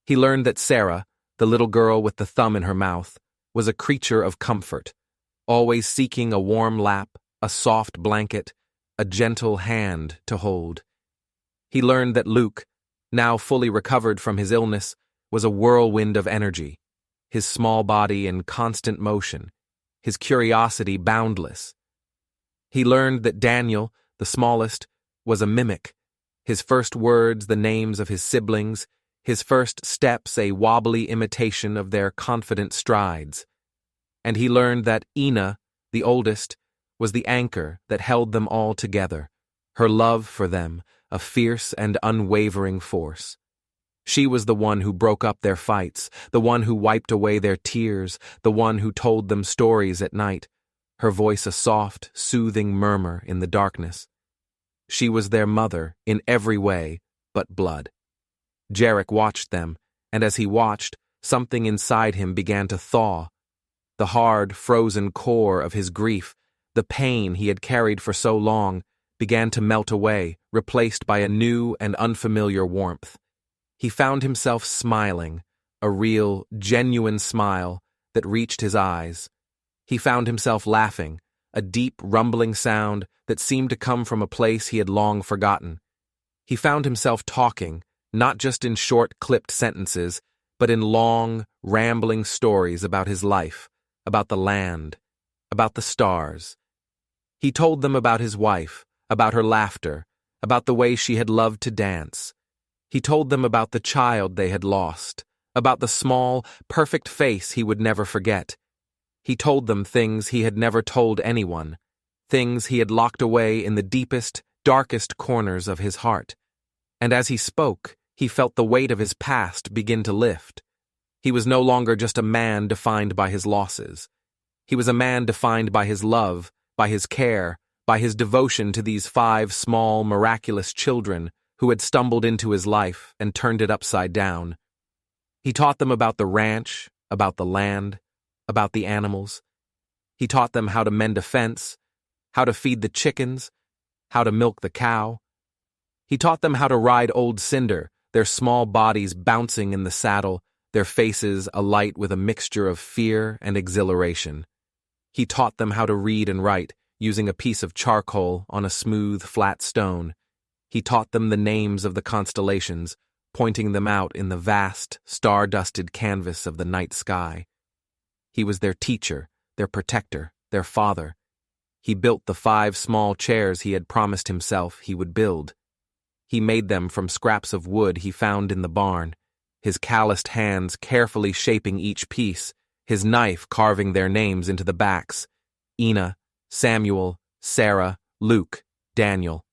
He learned that Sarah, the little girl with the thumb in her mouth, was a creature of comfort, always seeking a warm lap, a soft blanket, a gentle hand to hold. He learned that Luke, now fully recovered from his illness, was a whirlwind of energy, his small body in constant motion, his curiosity boundless. He learned that Daniel, the smallest, was a mimic, his first words the names of his siblings, his first steps a wobbly imitation of their confident strides. And he learned that Ina, the oldest, was the anchor that held them all together, her love for them a fierce and unwavering force. She was the one who broke up their fights, the one who wiped away their tears, the one who told them stories at night, her voice a soft, soothing murmur in the darkness. She was their mother in every way but blood. Jarek watched them, and as he watched, something inside him began to thaw. The hard, frozen core of his grief, the pain he had carried for so long, began to melt away, replaced by a new and unfamiliar warmth. He found himself smiling, a real, genuine smile that reached his eyes. He found himself laughing, a deep, rumbling sound that seemed to come from a place he had long forgotten. He found himself talking, not just in short, clipped sentences, but in long, rambling stories about his life, about the land, about the stars. He told them about his wife, about her laughter, about the way she had loved to dance. He told them about the child they had lost, about the small, perfect face he would never forget. He told them things he had never told anyone, things he had locked away in the deepest, darkest corners of his heart. And as he spoke, he felt the weight of his past begin to lift. He was no longer just a man defined by his losses. He was a man defined by his love, by his care, by his devotion to these 5 small, miraculous children who had stumbled into his life and turned it upside down. He taught them about the ranch, about the land, about the animals. He taught them how to mend a fence, how to feed the chickens, how to milk the cow. He taught them how to ride old Cinder, their small bodies bouncing in the saddle, their faces alight with a mixture of fear and exhilaration. He taught them how to read and write, using a piece of charcoal on a smooth, flat stone. He taught them the names of the constellations, pointing them out in the vast, star-dusted canvas of the night sky. He was their teacher, their protector, their father. He built the 5 small chairs he had promised himself he would build. He made them from scraps of wood he found in the barn, his calloused hands carefully shaping each piece, his knife carving their names into the backs: Ina, Samuel, Sarah, Luke, Daniel.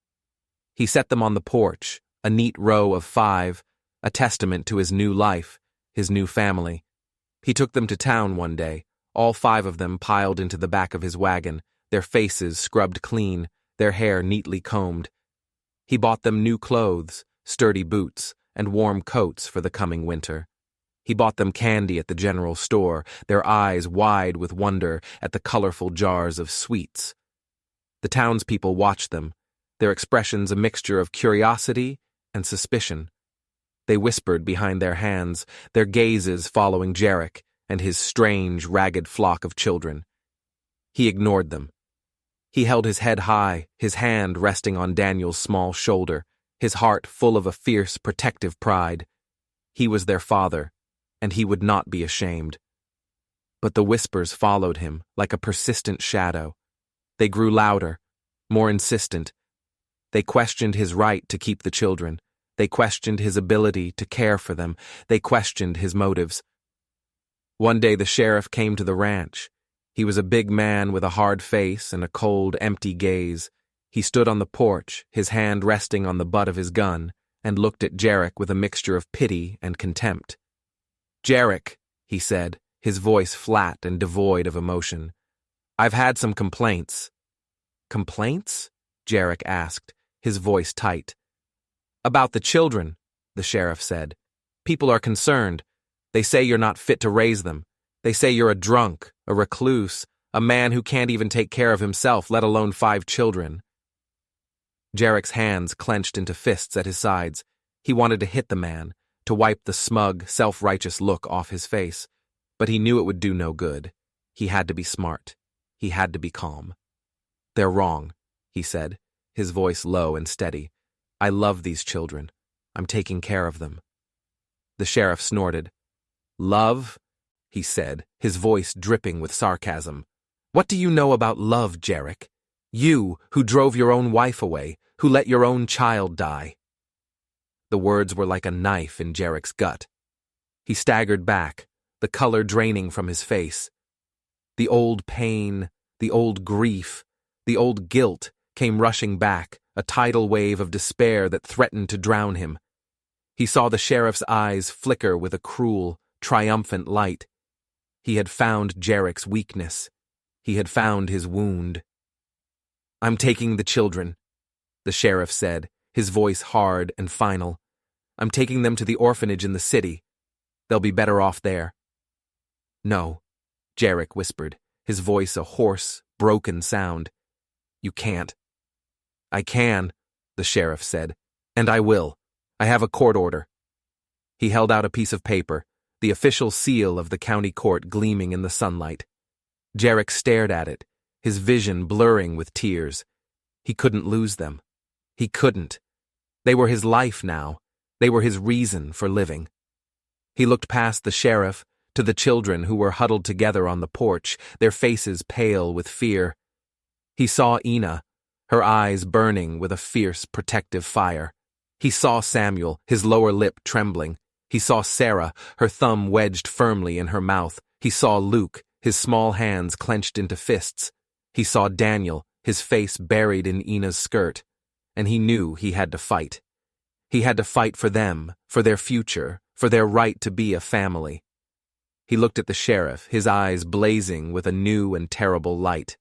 He set them on the porch, a neat row of 5, a testament to his new life, his new family. He took them to town one day, all 5 of them piled into the back of his wagon, their faces scrubbed clean, their hair neatly combed. He bought them new clothes, sturdy boots, and warm coats for the coming winter. He bought them candy at the general store, their eyes wide with wonder at the colorful jars of sweets. The townspeople watched them, their expressions a mixture of curiosity and suspicion. They whispered behind their hands, their gazes following Jarek, and his strange, ragged flock of children. He ignored them. He held his head high, his hand resting on Daniel's small shoulder, his heart full of a fierce, protective pride. He was their father, and he would not be ashamed. But the whispers followed him like a persistent shadow. They grew louder, more insistent. They questioned his right to keep the children. They questioned his ability to care for them. They questioned his motives. One day the sheriff came to the ranch. He was a big man with a hard face and a cold, empty gaze. He stood on the porch, his hand resting on the butt of his gun, and looked at Jarek with a mixture of pity and contempt. "Jarek," he said, his voice flat and devoid of emotion, "I've had some complaints." "Complaints?" Jarek asked, his voice tight. "About the children," the sheriff said. "People are concerned. They say you're not fit to raise them. They say you're a drunk, a recluse, a man who can't even take care of himself, let alone 5 children." Jarek's hands clenched into fists at his sides. He wanted to hit the man, to wipe the smug, self-righteous look off his face. But he knew it would do no good. He had to be smart. He had to be calm. "They're wrong," he said, his voice low and steady. "I love these children. I'm taking care of them." The sheriff snorted. "Love?" he said, his voice dripping with sarcasm. "What do you know about love, Jarek? You, who drove your own wife away, who let your own child die." The words were like a knife in Jarek's gut. He staggered back, the color draining from his face. The old pain, the old grief, the old guilt came rushing back, a tidal wave of despair that threatened to drown him. He saw the sheriff's eyes flicker with a cruel, triumphant light. He had found Jarek's weakness. He had found his wound. "I'm taking the children," the sheriff said, his voice hard and final. "I'm taking them to the orphanage in the city. They'll be better off there." "No," Jarek whispered, his voice a hoarse, broken sound. "You can't." "I can," the sheriff said, "and I will. I have a court order." He held out a piece of paper, the official seal of the county court gleaming in the sunlight. Jarek stared at it, his vision blurring with tears. He couldn't lose them. He couldn't. They were his life now. They were his reason for living. He looked past the sheriff to the children who were huddled together on the porch, their faces pale with fear. He saw Ina, her eyes burning with a fierce, protective fire. He saw Samuel, his lower lip trembling. He saw Sarah, her thumb wedged firmly in her mouth. He saw Luke, his small hands clenched into fists. He saw Daniel, his face buried in Ina's skirt. And he knew he had to fight. He had to fight for them, for their future, for their right to be a family. He looked at the sheriff, his eyes blazing with a new and terrible light.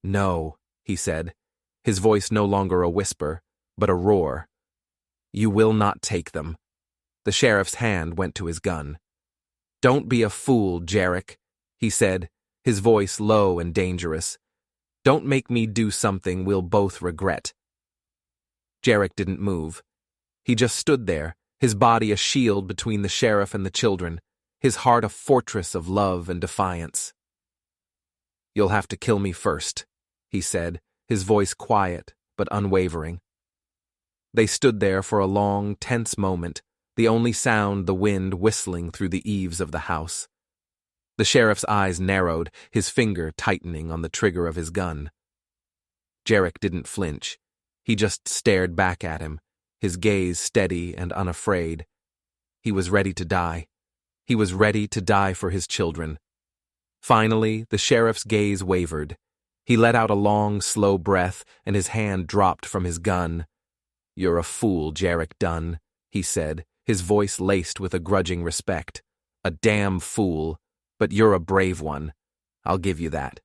"No," he said, his voice no longer a whisper, but a roar. "You will not take them." The sheriff's hand went to his gun. "Don't be a fool, Jarek," he said, his voice low and dangerous. "Don't make me do something we'll both regret." Jarek didn't move. He just stood there, his body a shield between the sheriff and the children, his heart a fortress of love and defiance. "You'll have to kill me first," he said, his voice quiet but unwavering. They stood there for a long, tense moment, the only sound the wind whistling through the eaves of the house. The sheriff's eyes narrowed, his finger tightening on the trigger of his gun. Jarek didn't flinch. He just stared back at him, his gaze steady and unafraid. He was ready to die. He was ready to die for his children. Finally, the sheriff's gaze wavered. He let out a long, slow breath, and his hand dropped from his gun. "You're a fool, Jarek Dunn," he said, his voice laced with a grudging respect. "A damn fool, but you're a brave one. I'll give you that."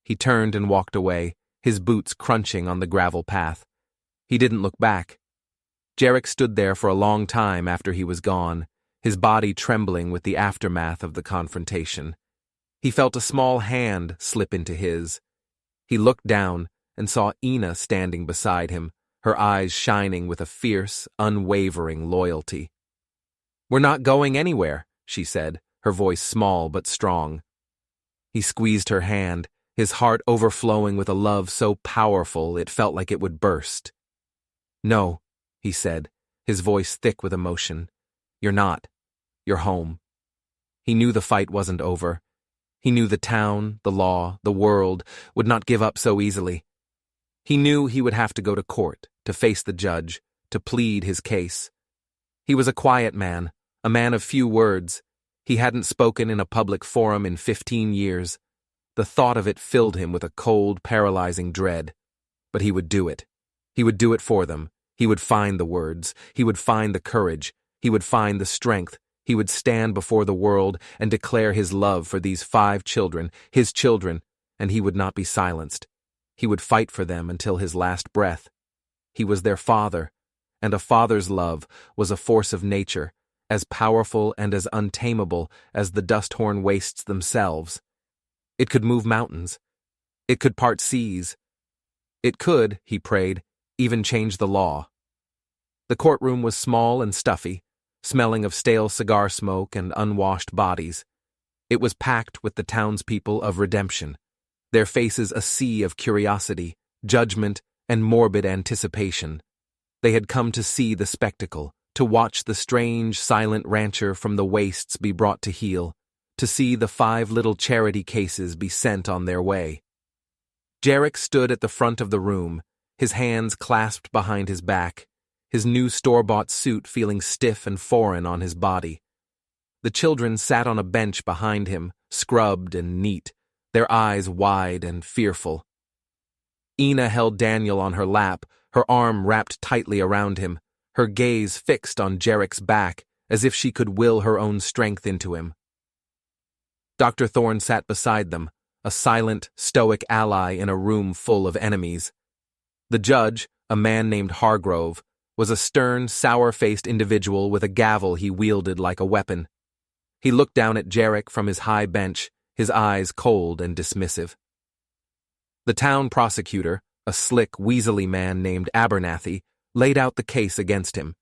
He turned and walked away, his boots crunching on the gravel path. He didn't look back. Jarek stood there for a long time after he was gone, his body trembling with the aftermath of the confrontation. He felt a small hand slip into his. He looked down and saw Ina standing beside him, her eyes shining with a fierce, unwavering loyalty. "We're not going anywhere," she said, her voice small but strong. He squeezed her hand, his heart overflowing with a love so powerful it felt like it would burst. "No," he said, his voice thick with emotion. "You're not. You're home." He knew the fight wasn't over. He knew the town, the law, the world would not give up so easily. He knew he would have to go to court, to face the judge, to plead his case. He was a quiet man, a man of few words. He hadn't spoken in a public forum in 15 years. The thought of it filled him with a cold, paralyzing dread. But he would do it. He would do it for them. He would find the words. He would find the courage. He would find the strength. He would stand before the world and declare his love for these 5 children, his children, and he would not be silenced. He would fight for them until his last breath. He was their father, and a father's love was a force of nature, as powerful and as untamable as the dust-horn wastes themselves. It could move mountains. It could part seas. It could, he prayed, even change the law. The courtroom was small and stuffy, smelling of stale cigar smoke and unwashed bodies. It was packed with the townspeople of redemption, their faces a sea of curiosity, judgment, and morbid anticipation. They had come to see the spectacle, to watch the strange, silent rancher from the wastes be brought to heel, to see the 5 little charity cases be sent on their way. Jarek stood at the front of the room, his hands clasped behind his back, his new store-bought suit feeling stiff and foreign on his body. The children sat on a bench behind him, scrubbed and neat, their eyes wide and fearful. Ina held Daniel on her lap, her arm wrapped tightly around him, her gaze fixed on Jarek's back, as if she could will her own strength into him. Dr. Thorne sat beside them, a silent, stoic ally in a room full of enemies. The judge, a man named Hargrove, was a stern, sour-faced individual with a gavel he wielded like a weapon. He looked down at Jarek from his high bench, his eyes cold and dismissive. The town prosecutor, a slick, weaselly man named Abernathy, laid out the case against him.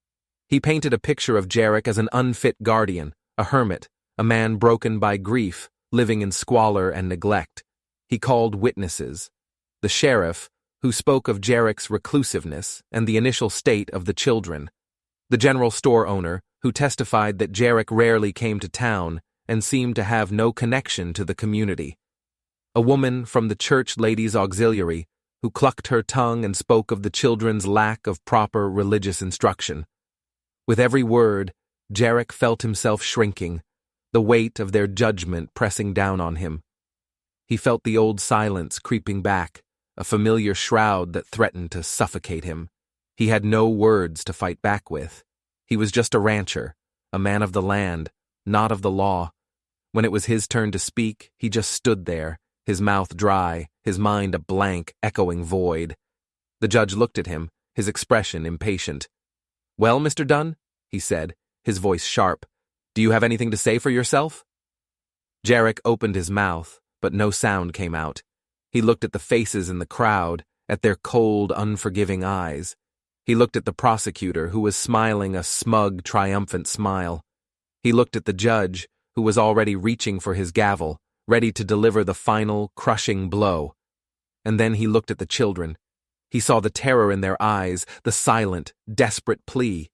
He painted a picture of Jarek as an unfit guardian, a hermit, a man broken by grief, living in squalor and neglect. He called witnesses. The sheriff, who spoke of Jarek's reclusiveness and the initial state of the children. The general store owner, who testified that Jarek rarely came to town and seemed to have no connection to the community. A woman from the church ladies' auxiliary, who clucked her tongue and spoke of the children's lack of proper religious instruction. With every word, Jarek felt himself shrinking, the weight of their judgment pressing down on him. He felt the old silence creeping back, a familiar shroud that threatened to suffocate him. He had no words to fight back with. He was just a rancher, a man of the land, not of the law. When it was his turn to speak, he just stood there, his mouth dry, his mind a blank, echoing void. The judge looked at him, his expression impatient. "Well, Mr. Dunn," he said, his voice sharp, "do you have anything to say for yourself?" Jarek opened his mouth, but no sound came out. He looked at the faces in the crowd, at their cold, unforgiving eyes. He looked at the prosecutor, who was smiling a smug, triumphant smile. He looked at the judge, who was already reaching for his gavel, ready to deliver the final, crushing blow. And then he looked at the children. He saw the terror in their eyes, the silent, desperate plea.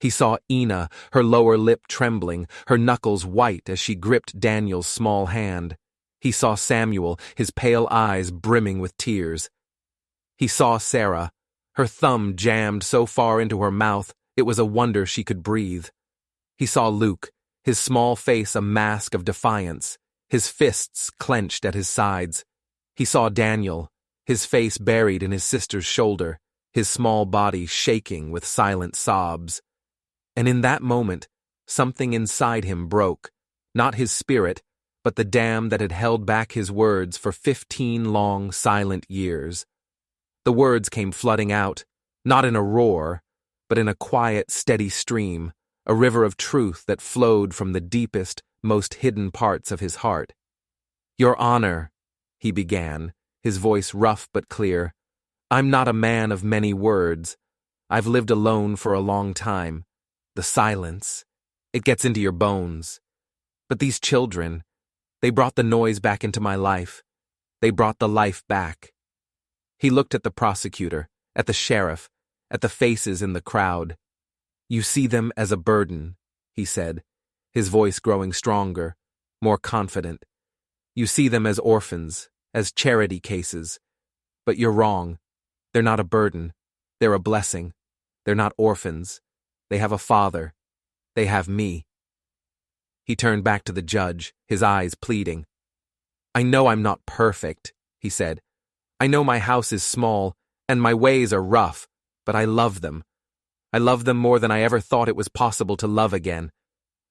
He saw Ina, her lower lip trembling, her knuckles white as she gripped Daniel's small hand. He saw Samuel, his pale eyes brimming with tears. He saw Sarah, her thumb jammed so far into her mouth it was a wonder she could breathe. He saw Luke, his small face a mask of defiance, his fists clenched at his sides. He saw Daniel, his face buried in his sister's shoulder, his small body shaking with silent sobs. And in that moment, something inside him broke, not his spirit, but the dam that had held back his words for 15 long, silent years. The words came flooding out, not in a roar, but in a quiet, steady stream, a river of truth that flowed from the deepest, most hidden parts of his heart. "Your Honor," he began, his voice rough but clear, "I'm not a man of many words. I've lived alone for a long time. The silence, it gets into your bones. But these children, they brought the noise back into my life. They brought the life back. He looked at the prosecutor, at the sheriff, at the faces in the crowd. You see them as a burden, he said, his voice growing stronger, more confident. You see them as orphans, as charity cases. But you're wrong. They're not a burden. They're a blessing. They're not orphans. They have a father. They have me. He turned back to the judge, his eyes pleading. I know I'm not perfect, he said. I know my house is small, and my ways are rough, but I love them. I love them more than I ever thought it was possible to love again.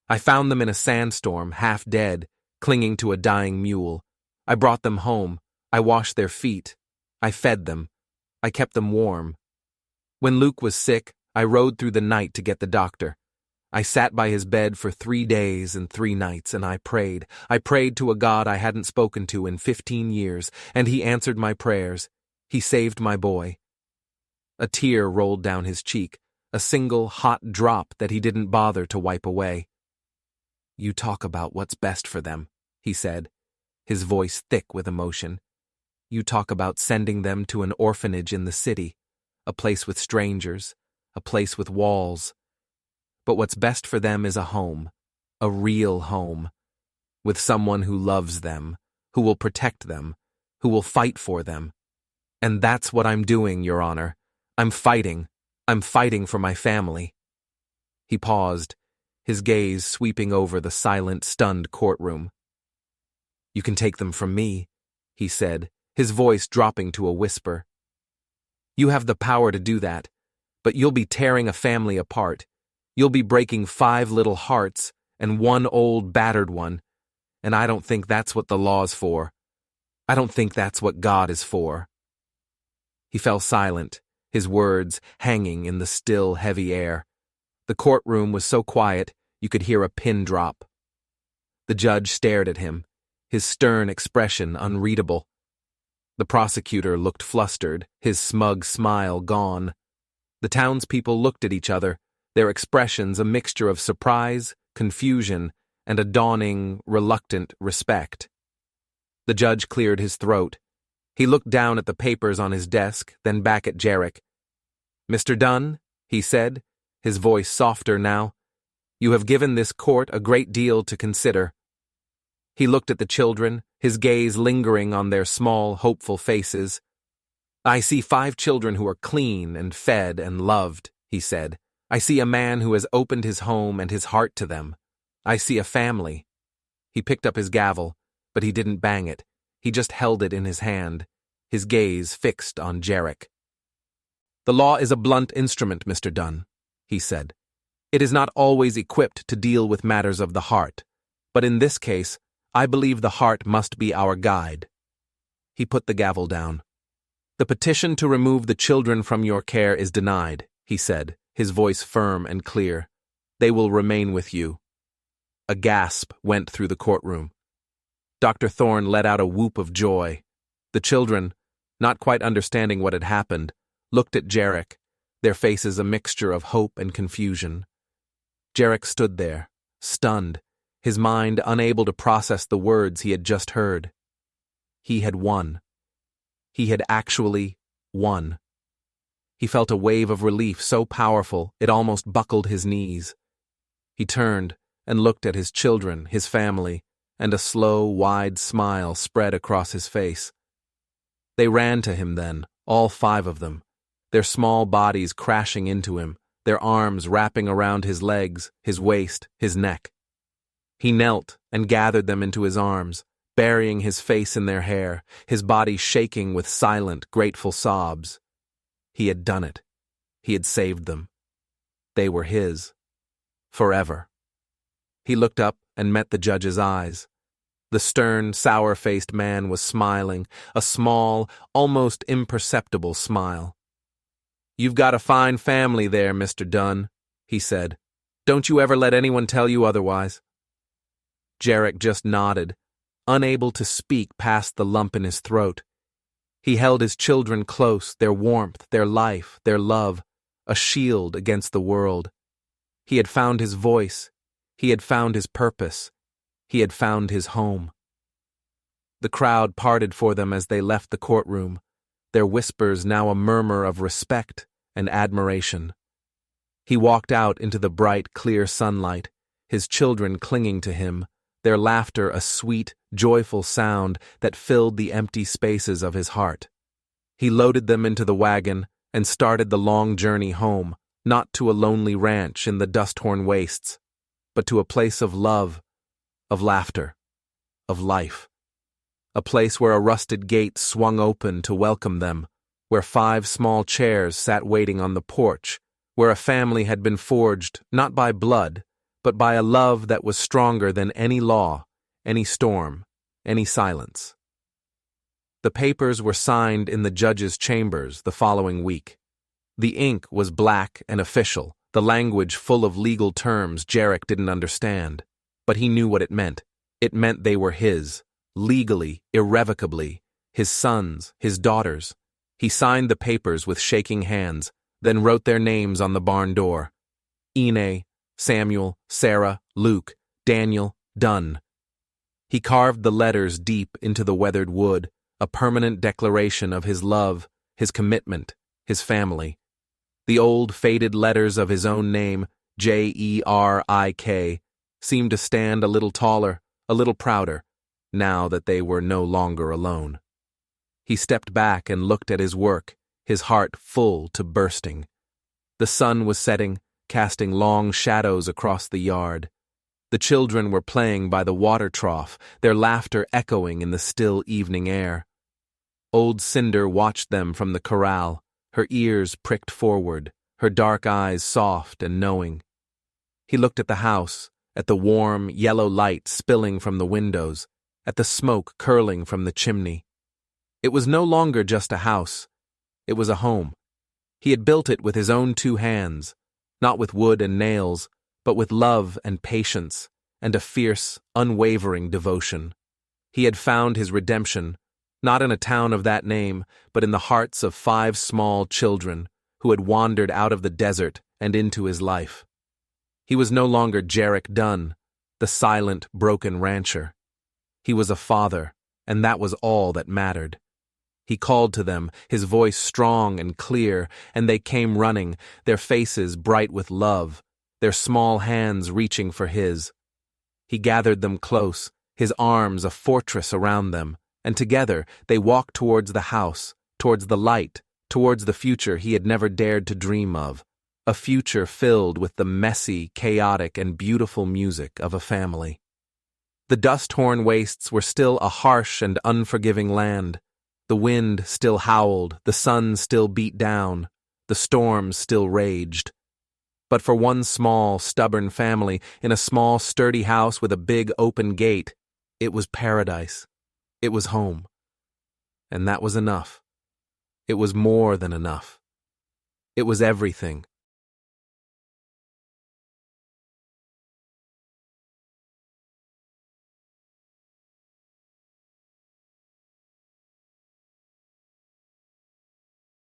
I found them in a sandstorm, half dead, clinging to a dying mule. I brought them home. I washed their feet. I fed them. I kept them warm. When Luke was sick, I rode through the night to get the doctor. I sat by his bed for 3 days and 3 nights, and I prayed. I prayed to a God I hadn't spoken to in 15 years, and he answered my prayers. He saved my boy. A tear rolled down his cheek, a single hot drop that he didn't bother to wipe away. You talk about what's best for them, he said, his voice thick with emotion. You talk about sending them to an orphanage in the city, a place with strangers, a place with walls. But what's best for them is a home, a real home, with someone who loves them, who will protect them, who will fight for them. And that's what I'm doing, Your Honor. I'm fighting. I'm fighting for my family. He paused, his gaze sweeping over the silent, stunned courtroom. You can take them from me, he said, his voice dropping to a whisper. You have the power to do that, but you'll be tearing a family apart. You'll be breaking 5 little hearts and 1 old battered one, and I don't think that's what the law's for. I don't think that's what God is for. He fell silent, his words hanging in the still, heavy air. The courtroom was so quiet you could hear a pin drop. The judge stared at him, his stern expression unreadable. The prosecutor looked flustered, his smug smile gone. The townspeople looked at each other, their expressions a mixture of surprise, confusion, and a dawning, reluctant respect. The judge cleared his throat. He looked down at the papers on his desk, then back at Jarek. Mr. Dunn, he said, his voice softer now, you have given this court a great deal to consider. He looked at the children, his gaze lingering on their small, hopeful faces. I see 5 children who are clean and fed and loved, he said. I see a man who has opened his home and his heart to them. I see a family. He picked up his gavel, but he didn't bang it. He just held it in his hand, his gaze fixed on Jarek. The law is a blunt instrument, Mr. Dunn, he said. It is not always equipped to deal with matters of the heart, but in this case, I believe the heart must be our guide. He put the gavel down. The petition to remove the children from your care is denied, he said, his voice firm and clear. They will remain with you. A gasp went through the courtroom. Dr. Thorne let out a whoop of joy. The children, not quite understanding what had happened, looked at Jarek, their faces a mixture of hope and confusion. Jarek stood there, stunned, his mind unable to process the words he had just heard. He had won. He had actually won. He felt a wave of relief so powerful it almost buckled his knees. He turned and looked at his children, his family, and a slow, wide smile spread across his face. They ran to him then, all 5 of them, their small bodies crashing into him, their arms wrapping around his legs, his waist, his neck. He knelt and gathered them into his arms, burying his face in their hair, his body shaking with silent, grateful sobs. He had done it. He had saved them. They were his. Forever. He looked up and met the judge's eyes. The stern, sour-faced man was smiling, a small, almost imperceptible smile. You've got a fine family there, Mr. Dunn, he said. Don't you ever let anyone tell you otherwise. Jarek just nodded, unable to speak past the lump in his throat. He held his children close, their warmth, their life, their love, a shield against the world. He had found his voice. He had found his purpose. He had found his home. The crowd parted for them as they left the courtroom, their whispers now a murmur of respect and admiration. He walked out into the bright, clear sunlight, his children clinging to him, their laughter a sweet, joyful sound that filled the empty spaces of his heart. He loaded them into the wagon and started the long journey home, not to a lonely ranch in the dust-torn wastes, but to a place of love, of laughter, of life. A place where a rusted gate swung open to welcome them, where 5 small chairs sat waiting on the porch, where a family had been forged not by blood, but by a love that was stronger than any law, any storm, any silence. The papers were signed in the judge's chambers the following week. The ink was black and official, the language full of legal terms Jarek didn't understand, but he knew what it meant. It meant they were his, legally, irrevocably, his sons, his daughters. He signed the papers with shaking hands, then wrote their names on the barn door. Ine, Samuel, Sarah, Luke, Daniel, Dunn. He carved the letters deep into the weathered wood, a permanent declaration of his love, his commitment, his family. The old faded letters of his own name, Jerik, seemed to stand a little taller, a little prouder, now that they were no longer alone. He stepped back and looked at his work, his heart full to bursting. The sun was setting, casting long shadows across the yard. The children were playing by the water trough, their laughter echoing in the still evening air. Old Cinder watched them from the corral, her ears pricked forward, her dark eyes soft and knowing. He looked at the house, at the warm, yellow light spilling from the windows, at the smoke curling from the chimney. It was no longer just a house. It was a home. He had built it with his own 2 hands, not with wood and nails, but with love and patience and a fierce, unwavering devotion. He had found his redemption, not in a town of that name, but in the hearts of 5 small children who had wandered out of the desert and into his life. He was no longer Jarek Dunn, the silent, broken rancher. He was a father, and that was all that mattered. He called to them, his voice strong and clear, and they came running, their faces bright with love, their small hands reaching for his. He gathered them close, his arms a fortress around them, and together they walked towards the house, towards the light, towards the future he had never dared to dream of, a future filled with the messy, chaotic, and beautiful music of a family. The dust-torn wastes were still a harsh and unforgiving land. The wind still howled, the sun still beat down, the storms still raged. But for one small, stubborn family in a small, sturdy house with a big open gate, it was paradise. It was home. And that was enough. It was more than enough. It was everything.